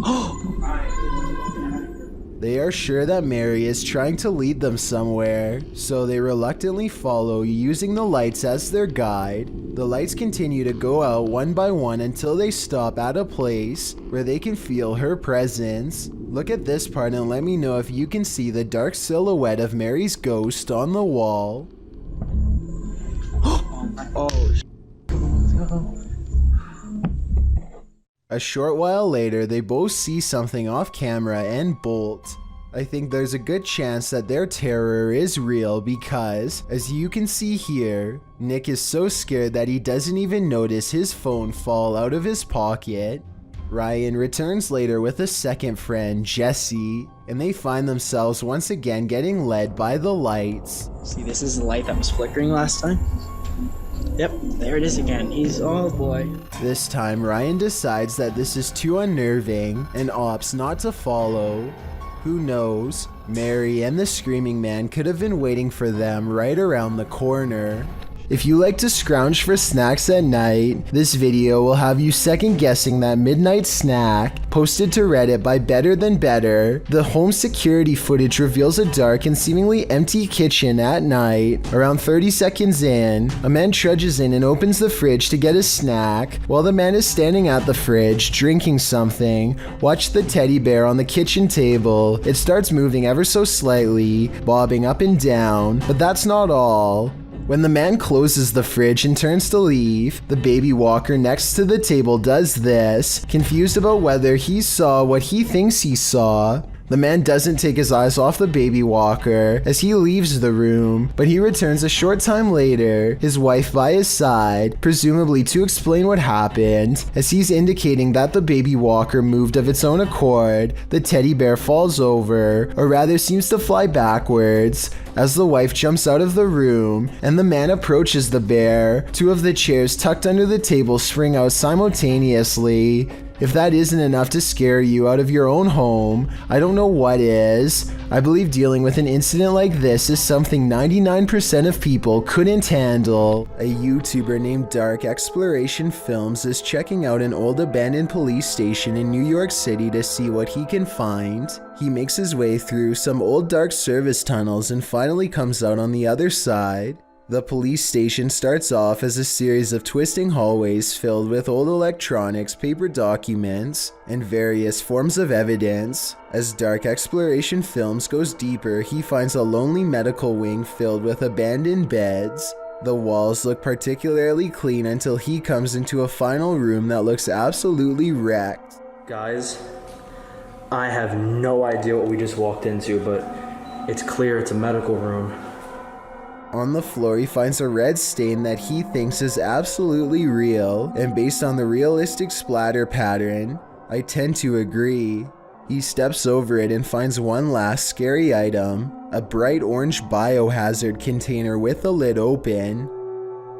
They are sure that Mary is trying to lead them somewhere, so they reluctantly follow, using the lights as their guide. The lights continue to go out one by one until they stop at a place where they can feel her presence. Look at this part and let me know if you can see the dark silhouette of Mary's ghost on the wall. A short while later, they both see something off camera and bolt. I think there's a good chance that their terror is real because, as you can see here, Nick is so scared that he doesn't even notice his phone fall out of his pocket. Ryan returns later with a second friend, Jesse, and they find themselves once again getting led by the lights. See, this is the light that was flickering last time. Yep, there it is again. Oh boy. This time, Ryan decides that this is too unnerving and opts not to follow. Who knows? Mary and the screaming man could have been waiting for them right around the corner. If you like to scrounge for snacks at night, this video will have you second guessing that midnight snack. Posted to Reddit by Better Than Better, the home security footage reveals a dark and seemingly empty kitchen at night. Around 30 seconds in, a man trudges in and opens the fridge to get a snack. While the man is standing at the fridge, drinking something, watch the teddy bear on the kitchen table. It starts moving ever so slightly, bobbing up and down, but that's not all. When the man closes the fridge and turns to leave, the baby walker next to the table does this, confused about whether he saw what he thinks he saw. The man doesn't take his eyes off the baby walker as he leaves the room, but he returns a short time later, his wife by his side, presumably to explain what happened. As he's indicating that the baby walker moved of its own accord, the teddy bear falls over, or rather seems to fly backwards, as the wife jumps out of the room and the man approaches the bear. Two of the chairs tucked under the table spring out simultaneously. If that isn't enough to scare you out of your own home, I don't know what is. I believe dealing with an incident like this is something 99% of people couldn't handle. A YouTuber named Dark Exploration Films is checking out an old abandoned police station in New York City to see what he can find. He makes his way through some old dark service tunnels and finally comes out on the other side. The police station starts off as a series of twisting hallways filled with old electronics, paper documents, and various forms of evidence. As Dark Exploration Films goes deeper, he finds a lonely medical wing filled with abandoned beds. The walls look particularly clean until he comes into a final room that looks absolutely wrecked. Guys, I have no idea what we just walked into, but it's clear it's a medical room. On the floor, he finds a red stain that he thinks is absolutely real, and based on the realistic splatter pattern, I tend to agree. He steps over it and finds one last scary item, a bright orange biohazard container with the lid open.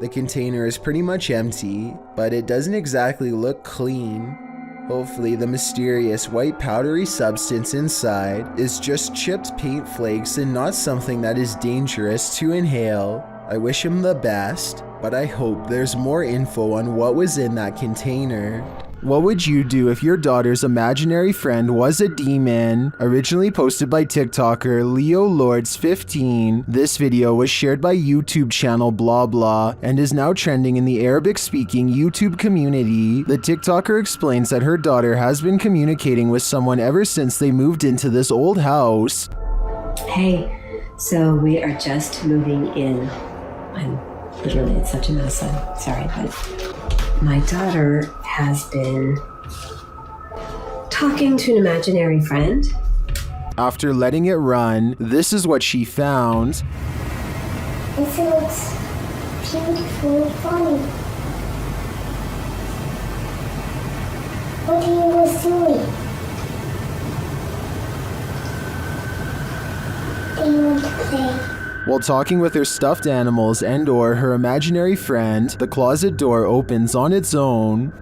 The container is pretty much empty, but it doesn't exactly look clean. Hopefully the mysterious white powdery substance inside is just chipped paint flakes and not something that is dangerous to inhale. I wish him the best, but I hope there's more info on what was in that container. What would you do if your daughter's imaginary friend was a demon? Originally posted by TikToker Leo Lords 15, this video was shared by YouTube channel blah blah and is now trending in the Arabic-speaking YouTube community. The TikToker explains that her daughter has been communicating with someone ever since they moved into this old house. Hey, so we are just moving in. It's such a mess. I'm sorry, but my daughter has been talking to an imaginary friend. After letting it run, this is what she found. This looks beautiful and funny. What are you guys doing? Do you want to play? While talking with her stuffed animals and/or her imaginary friend, the closet door opens on its own.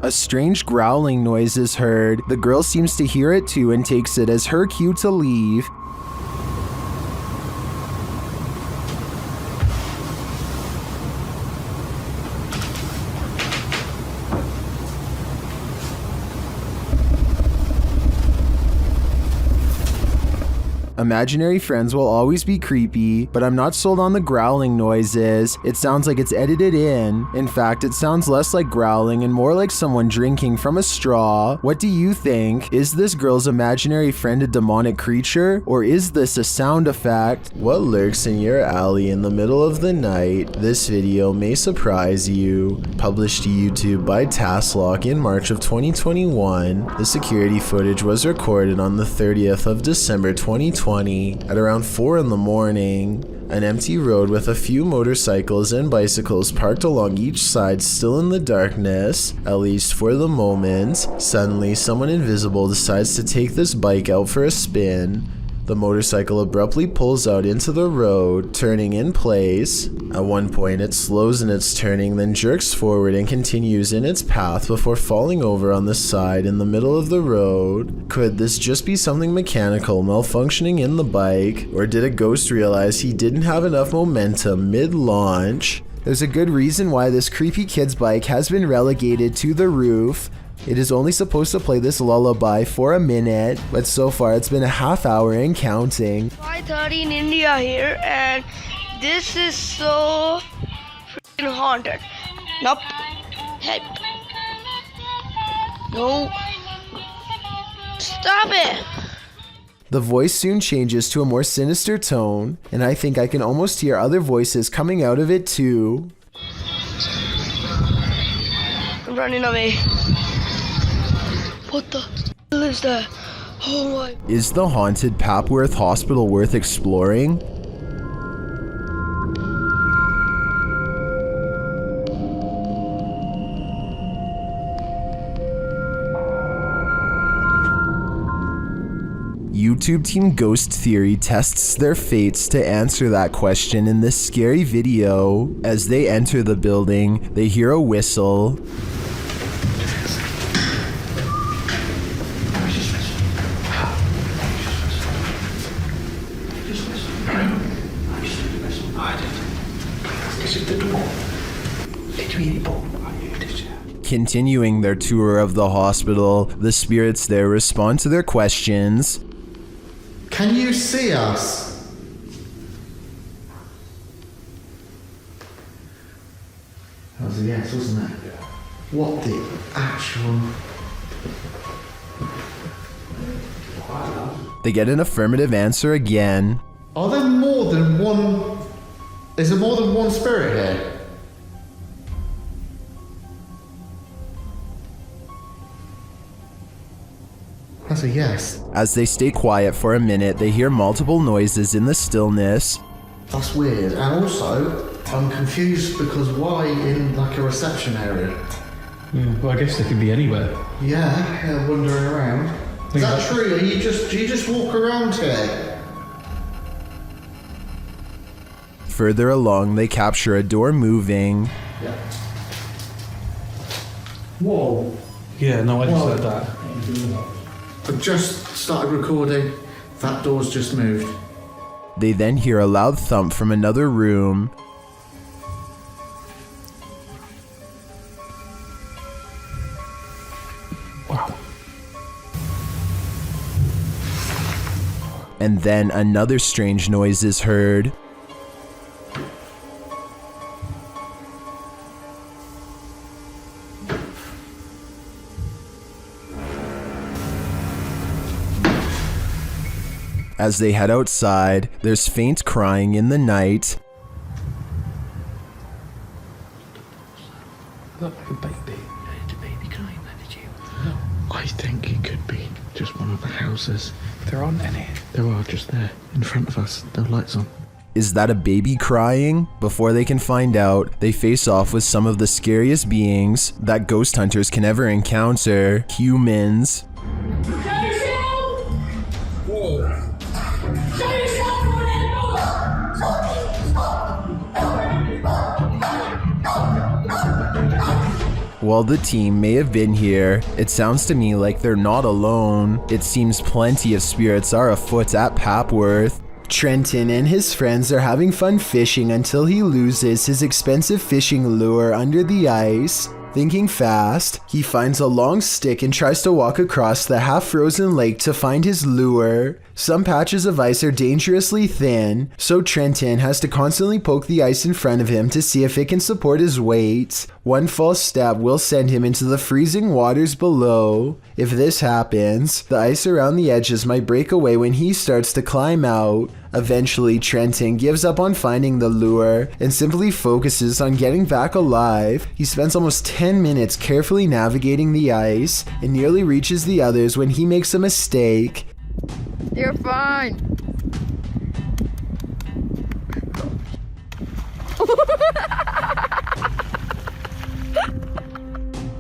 A strange growling noise is heard. The girl seems to hear it too and takes it as her cue to leave. Imaginary friends will always be creepy, but I'm not sold on the growling noises. It sounds like it's edited in. In fact, it sounds less like growling and more like someone drinking from a straw. What do you think? Is this girl's imaginary friend a demonic creature, or is this a sound effect? What lurks in your alley in the middle of the night? This video may surprise you. Published to YouTube by Tasklock in March of 2021, the security footage was recorded on the 30th of December 2020 at around 4 in the morning. An empty road with a few motorcycles and bicycles parked along each side, still in the darkness, at least for the moment. Suddenly, someone invisible decides to take this bike out for a spin. The motorcycle abruptly pulls out into the road, turning in place. At one point, it slows in its turning, then jerks forward and continues in its path before falling over on the side in the middle of the road. Could this just be something mechanical malfunctioning in the bike, or did a ghost realize he didn't have enough momentum mid-launch? There's a good reason why this creepy kid's bike has been relegated to the roof. It is only supposed to play this lullaby for a minute, but so far it's been a half hour and counting. 5:30 in India here, and this is so freaking haunted. Nope. Hey. No. Stop it. The voice soon changes to a more sinister tone, and I think I can almost hear other voices coming out of it too. I'm running away. What the hell is that? Oh my. Is the haunted Papworth Hospital worth exploring? YouTube Team Ghost Theory tests their fates to answer that question in this scary video. As they enter the building, they hear a whistle. Continuing their tour of the hospital, the spirits there respond to their questions. Can you see us? That was a yes, wasn't it? What the actual... They get an affirmative answer again. Are there more than one... Is there more than one spirit here? That's a yes. As they stay quiet for a minute, they hear multiple noises in the stillness. That's weird. And also, I'm confused because why in like a reception area? Well, I guess they could be anywhere. Yeah, wandering around. Is that true? Do you just walk around here? Further along, they capture a door moving. Yeah. Whoa. Yeah, no, I just heard that. I've just started recording. That door's just moved. They then hear a loud thump from another room. Wow. And then another strange noise is heard. As they head outside, there's faint crying in the night. Look like a baby. It's a baby crying, did you? No. I think it could be just one of the houses. There aren't any. There are just there, in front of us. There are lights on. Is that a baby crying? Before they can find out, they face off with some of the scariest beings that ghost hunters can ever encounter: humans. While the team may have been here, it sounds to me like they're not alone. It seems plenty of spirits are afoot at Papworth. Trenton and his friends are having fun fishing until he loses his expensive fishing lure under the ice. Thinking fast, he finds a long stick and tries to walk across the half-frozen lake to find his lure. Some patches of ice are dangerously thin, so Trenton has to constantly poke the ice in front of him to see if it can support his weight. One false step will send him into the freezing waters below. If this happens, the ice around the edges might break away when he starts to climb out. Eventually, Trenton gives up on finding the lure and simply focuses on getting back alive. He spends almost 10 minutes carefully navigating the ice and nearly reaches the others when he makes a mistake. You're fine.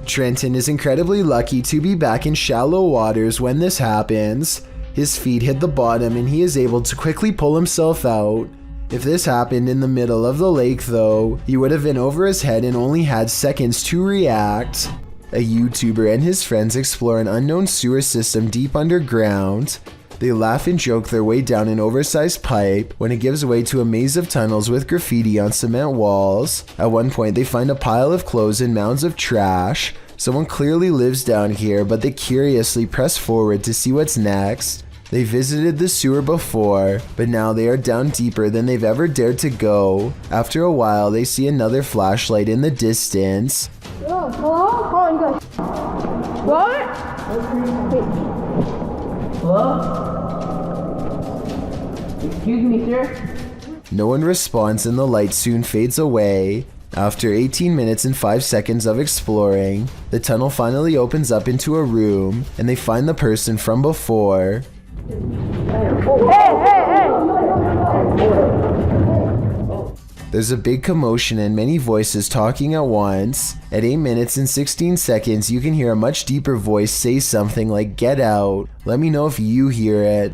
Trenton is incredibly lucky to be back in shallow waters when this happens. His feet hit the bottom and he is able to quickly pull himself out. If this happened in the middle of the lake though, he would have been over his head and only had seconds to react. A YouTuber and his friends explore an unknown sewer system deep underground. They laugh and joke their way down an oversized pipe when it gives way to a maze of tunnels with graffiti on cement walls. At one point they find a pile of clothes and mounds of trash. Someone clearly lives down here, but they curiously press forward to see what's next. They visited the sewer before, but now they are down deeper than they've ever dared to go. After a while, they see another flashlight in the distance. Oh, hello? Calling good. What? Hello? Excuse me, sir? No one responds and the light soon fades away. After 18 minutes and 5 seconds of exploring, the tunnel finally opens up into a room and they find the person from before. There's a big commotion and many voices talking at once. At 8 minutes and 16 seconds, you can hear a much deeper voice say something like, "Get out." Let me know if you hear it.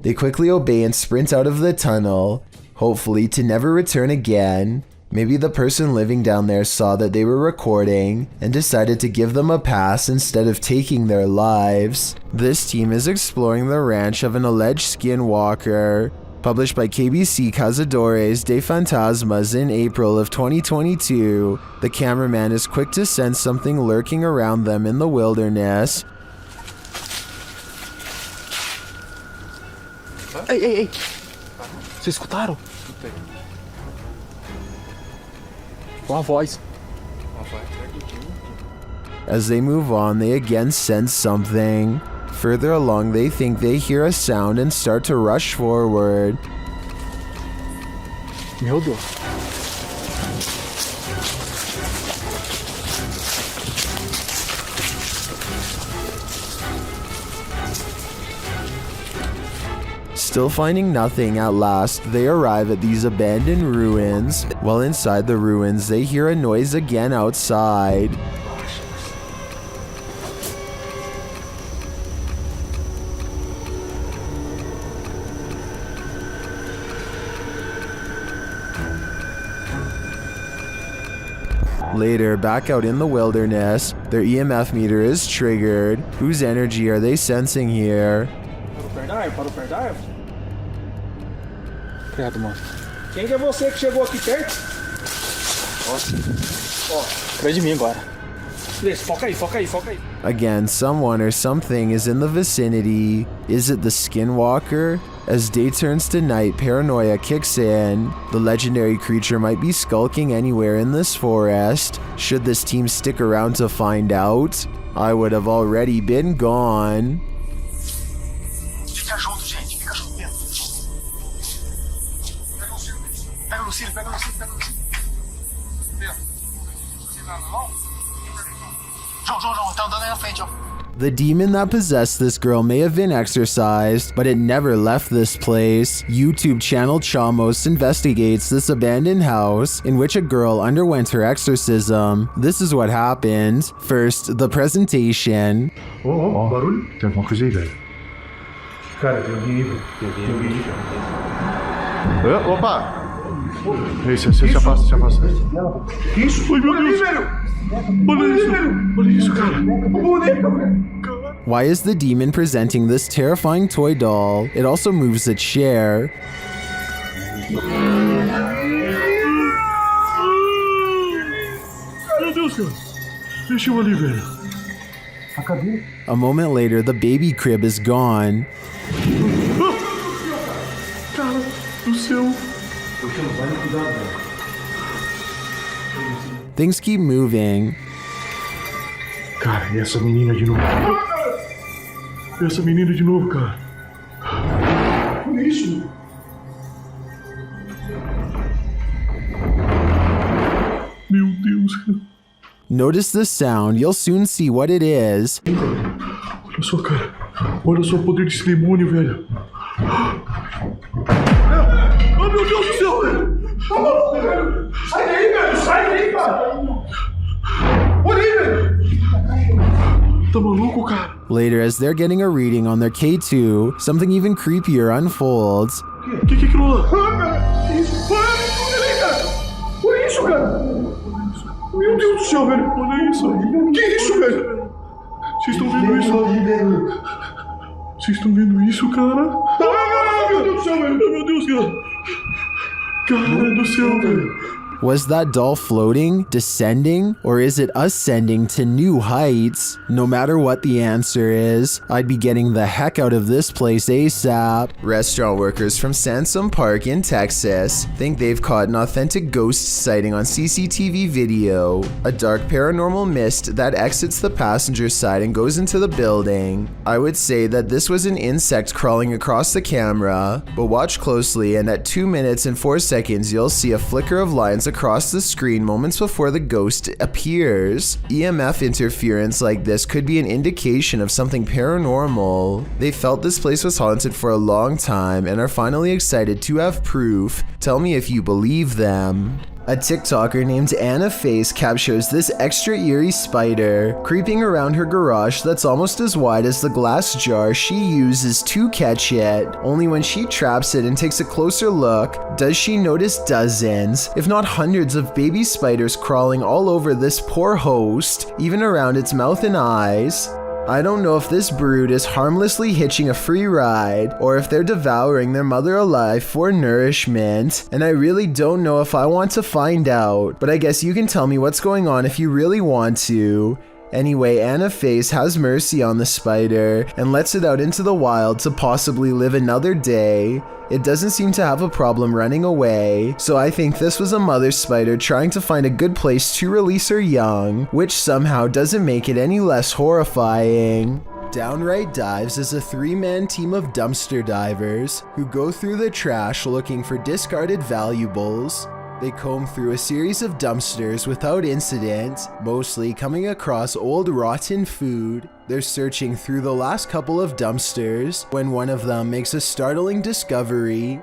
They quickly obey and sprint out of the tunnel, hopefully to never return again. Maybe the person living down there saw that they were recording and decided to give them a pass instead of taking their lives. This team is exploring the ranch of an alleged skinwalker. Published by KBC Cazadores de Fantasmas in April of 2022, the cameraman is quick to sense something lurking around them in the wilderness. Ei, ei, ei! Vocês escutaram? Uma voz. As they move on, they again sense something. Further along, they think they hear a sound and start to rush forward. Meu Deus. Still finding nothing, at last, they arrive at these abandoned ruins. While inside the ruins, they hear a noise again outside. Later, back out in the wilderness, their EMF meter is triggered. Whose energy are they sensing here? Parou perto da árvore? Credo, mano. Quem que é você que chegou aqui perto? Ó, atrás de mim agora. Beleza, foca aí, foca aí, foca aí. Again, someone or something is in the vicinity. Is it the skinwalker? As day turns to night, paranoia kicks in. The legendary creature might be skulking anywhere in this forest. Should this team stick around to find out? I would have already been gone. Fica junto, gente, fica junto mesmo. Pega no cílio, pega no cílio, pega no cílio, pega no cílio. João, tá andando aí na frente, ó. The demon that possessed this girl may have been exorcised, but it never left this place. YouTube channel Chamos investigates this abandoned house in which a girl underwent her exorcism. This is what happened. First, the presentation. Ó, barulho. Tem alguma coisa aí, velho. Cara, tem alguém aí, Opa! Isso, se afasta, se afasta. Que isso? Ai, meu Deus! Olha isso, cara! Why is the demon presenting this terrifying toy doll? It also moves a chair. Meu Deus, cara. Deixa eu ali, velho. A moment later, the baby crib is gone. Cara do céu. Things keep moving. Cara, e essa menina de novo? Essa menina de novo, cara. Olha isso. Meu Deus, cara. Notice the sound, you'll soon see what it is. Olha só, cara. Olha só o poder desse demônio, velho. Oh, meu Deus do céu, velho. Tá maluco, velho. Sai daí, velho. Sai daí, cara. Olha aí, velho. Tá maluco, cara? Later, as they're getting a reading on their K2, something even creepier unfolds. Que é aquilo lá? Isso. Olha cara. Olha isso, cara. Meu Deus do céu, velho. Olha isso. Que é isso, velho? Vocês estão vendo isso? Vocês estão vendo isso, cara? Ah, meu Deus do céu, velho. Meu Deus, cara. Cara do céu, velho. Was that doll floating, descending, or is it ascending to new heights? No matter what the answer is, I'd be getting the heck out of this place ASAP. Restaurant workers from Sansom Park in Texas think they've caught an authentic ghost sighting on CCTV video. A dark paranormal mist that exits the passenger side and goes into the building. I would say that this was an insect crawling across the camera, but watch closely and at 2 minutes and 4 seconds you'll see a flicker of lines across the screen moments before the ghost appears. EMF interference like this could be an indication of something paranormal. They felt this place was haunted for a long time and are finally excited to have proof. Tell me if you believe them. A TikToker named Anna Face captures this extra eerie spider creeping around her garage that's almost as wide as the glass jar she uses to catch it. Only when she traps it and takes a closer look, does she notice dozens, if not hundreds of baby spiders crawling all over this poor host, even around its mouth and eyes. I don't know if this brood is harmlessly hitching a free ride, or if they're devouring their mother alive for nourishment, and I really don't know if I want to find out, but I guess you can tell me what's going on if you really want to. Anyway, Anna Face has mercy on the spider and lets it out into the wild to possibly live another day. It doesn't seem to have a problem running away, so I think this was a mother spider trying to find a good place to release her young, which somehow doesn't make it any less horrifying. Downright Dives is a 3-man team of dumpster divers who go through the trash looking for discarded valuables. They comb through a series of dumpsters without incident, mostly coming across old rotten food. They're searching through the last couple of dumpsters when one of them makes a startling discovery.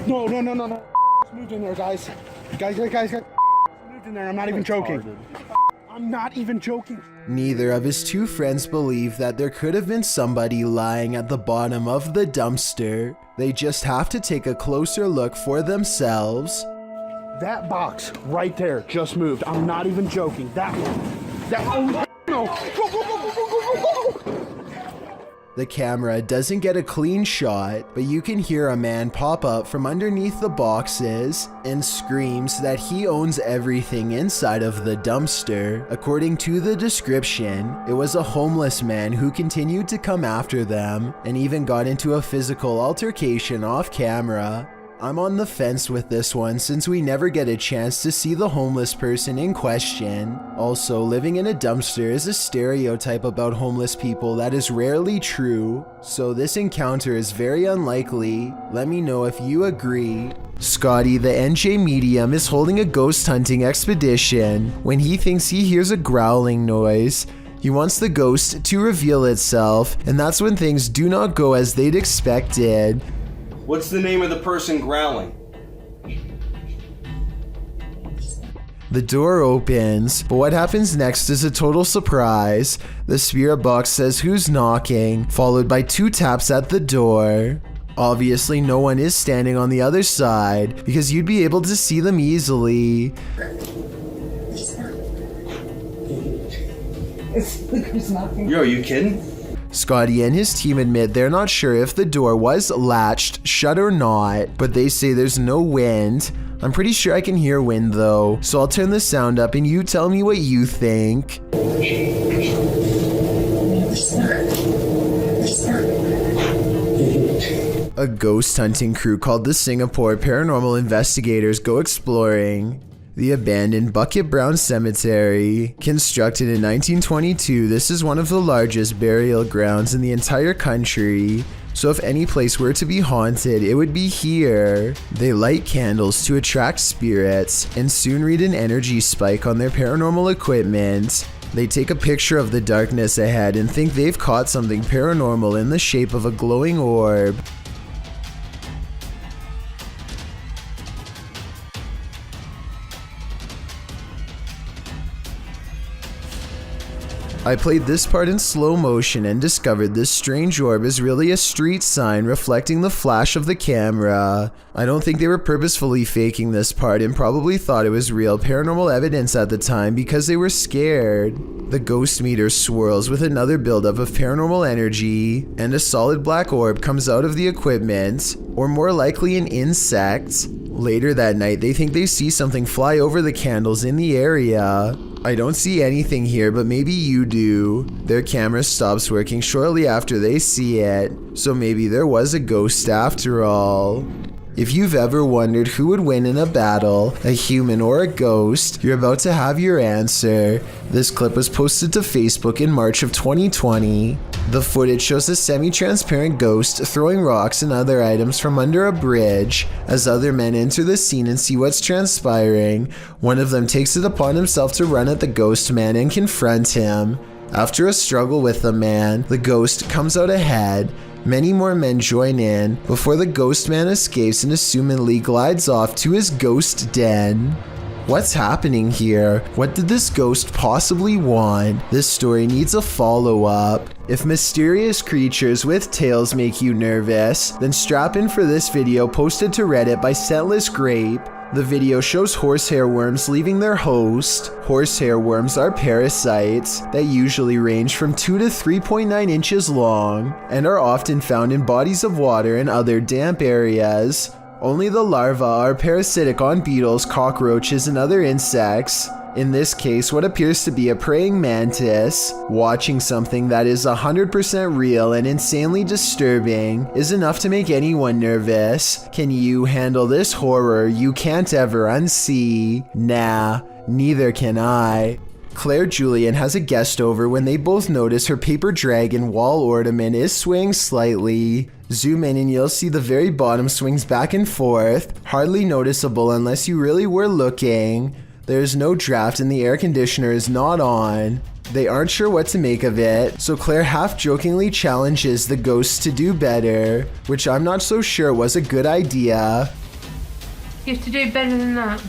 No. It's moved in there, guys. Guys. It's moved in there. I'm not even joking. I'm not even joking. Neither of his two friends believe that there could have been somebody lying at the bottom of the dumpster. They just have to take a closer look for themselves. That box right there just moved. I'm not even joking. That one. No. Go. The camera doesn't get a clean shot, but you can hear a man pop up from underneath the boxes and screams that he owns everything inside of the dumpster. According to the description, it was a homeless man who continued to come after them and even got into a physical altercation off camera. I'm on the fence with this one since we never get a chance to see the homeless person in question. Also, living in a dumpster is a stereotype about homeless people that is rarely true, so this encounter is very unlikely. Let me know if you agree. Scotty, the NJ medium, is holding a ghost hunting expedition when he thinks he hears a growling noise. He wants the ghost to reveal itself, and that's when things do not go as they'd expected. What's the name of the person growling? The door opens, but what happens next is a total surprise. The spirit box says who's knocking, followed by 2 taps at the door. Obviously, no one is standing on the other side, because you'd be able to see them easily. Yo, are you kidding? Scotty and his team admit they're not sure if the door was latched shut or not, but they say there's no wind. I'm pretty sure I can hear wind though, so I'll turn the sound up and you tell me what you think. A ghost hunting crew called the Singapore Paranormal Investigators go exploring the abandoned Bucket Brown Cemetery. Constructed in 1922, this is one of the largest burial grounds in the entire country. So if any place were to be haunted, it would be here. They light candles to attract spirits and soon read an energy spike on their paranormal equipment. They take a picture of the darkness ahead and think they've caught something paranormal in the shape of a glowing orb. I played this part in slow motion and discovered this strange orb is really a street sign reflecting the flash of the camera. I don't think they were purposefully faking this part and probably thought it was real paranormal evidence at the time because they were scared. The ghost meter swirls with another buildup of paranormal energy, and a solid black orb comes out of the equipment, or more likely an insect. Later that night, they think they see something fly over the candles in the area. I don't see anything here, but maybe you do. Their camera stops working shortly after they see it, so maybe there was a ghost after all. If you've ever wondered who would win in a battle, a human or a ghost, you're about to have your answer. This clip was posted to Facebook in March of 2020. The footage shows a semi-transparent ghost throwing rocks and other items from under a bridge. As other men enter the scene and see what's transpiring, one of them takes it upon himself to run at the ghost man and confront him. After a struggle with the man, the ghost comes out ahead. Many more men join in before the ghost man escapes and assumedly glides off to his ghost den. What's happening here? What did this ghost possibly want? This story needs a follow-up. If mysterious creatures with tails make you nervous, then strap in for this video posted to Reddit by Scentless Grape. The video shows horsehair worms leaving their host. Horsehair worms are parasites that usually range from 2 to 3.9 inches long and are often found in bodies of water and other damp areas. Only the larvae are parasitic on beetles, cockroaches, and other insects. In this case, what appears to be a praying mantis. Watching something that is 100% real and insanely disturbing is enough to make anyone nervous. Can you handle this horror you can't ever unsee? Nah, neither can I. Claire Julian has a guest over when they both notice her paper dragon wall ornament is swaying slightly. Zoom in and you'll see the very bottom swings back and forth, hardly noticeable unless you really were looking. There's no draft and the air conditioner is not on. They aren't sure what to make of it, so Claire half-jokingly challenges the ghost to do better, which I'm not so sure was a good idea. You have to do better than that.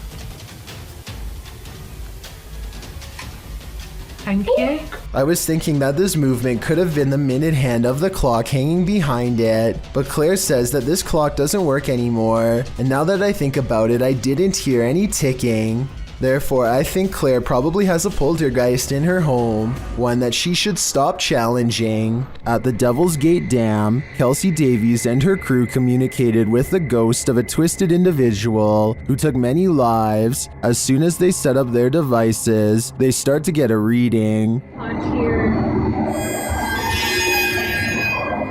Thank you. I was thinking that this movement could have been the minute hand of the clock hanging behind it, but Claire says that this clock doesn't work anymore, and now that I think about it, I didn't hear any ticking. Therefore, I think Claire probably has a poltergeist in her home, one that she should stop challenging. At the Devil's Gate Dam, Kelsey Davies and her crew communicated with the ghost of a twisted individual who took many lives. As soon as they set up their devices, they start to get a reading. On here.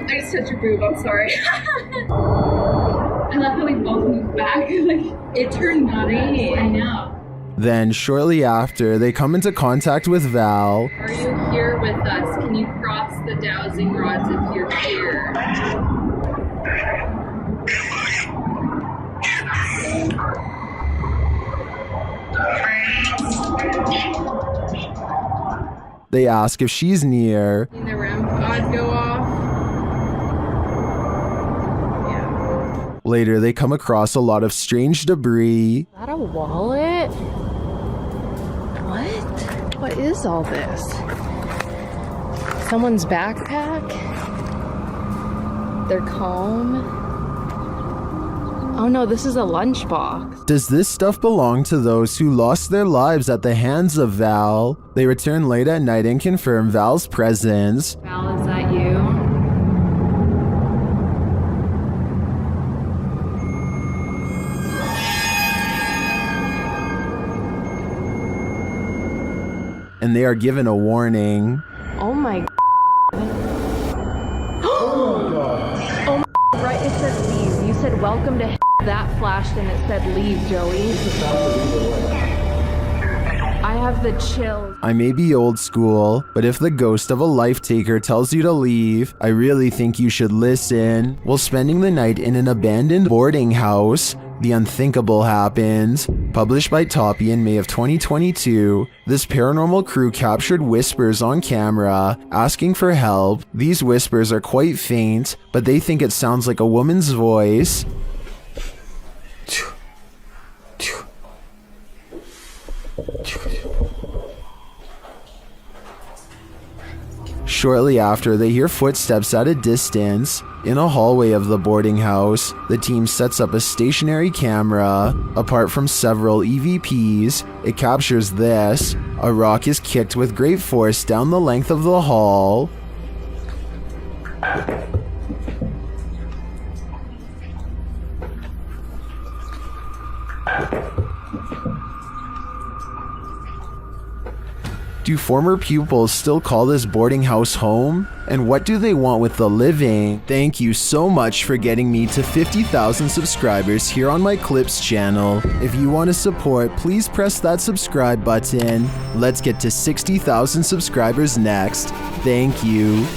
I just touched your boob, I'm sorry. I love how we both moved back. Like, it turned green. I know. Then, shortly after, they come into contact with Val. Are you here with us? Can you cross the dowsing rods if you're here? They ask if she's near. The REM pod go off. Yeah. Later, they come across a lot of strange debris. Is that a wallet? What is all this? Someone's backpack? Their comb? Oh no, this is a lunchbox. Does this stuff belong to those who lost their lives at the hands of Val? They return late at night and confirm Val's presence. Val, is that you? and they are given a warning. Oh my god. Oh my, right, it said leave. You said welcome to that flashed and it said leave, Joey. I have the chills. I may be old school, but if the ghost of a life taker tells you to leave, I really think you should listen. While spending the night in an abandoned boarding house, the unthinkable happens. Published by Toppy in May of 2022, this paranormal crew captured whispers on camera, asking for help. These whispers are quite faint, but they think it sounds like a woman's voice. Shortly after, they hear footsteps at a distance. In a hallway of the boarding house, the team sets up a stationary camera. Apart from several EVPs, it captures this. A rock is kicked with great force down the length of the hall. Do former pupils still call this boarding house home? And what do they want with the living? Thank you so much for getting me to 50,000 subscribers here on my Clips channel. If you want to support, please press that subscribe button. Let's get to 60,000 subscribers next. Thank you.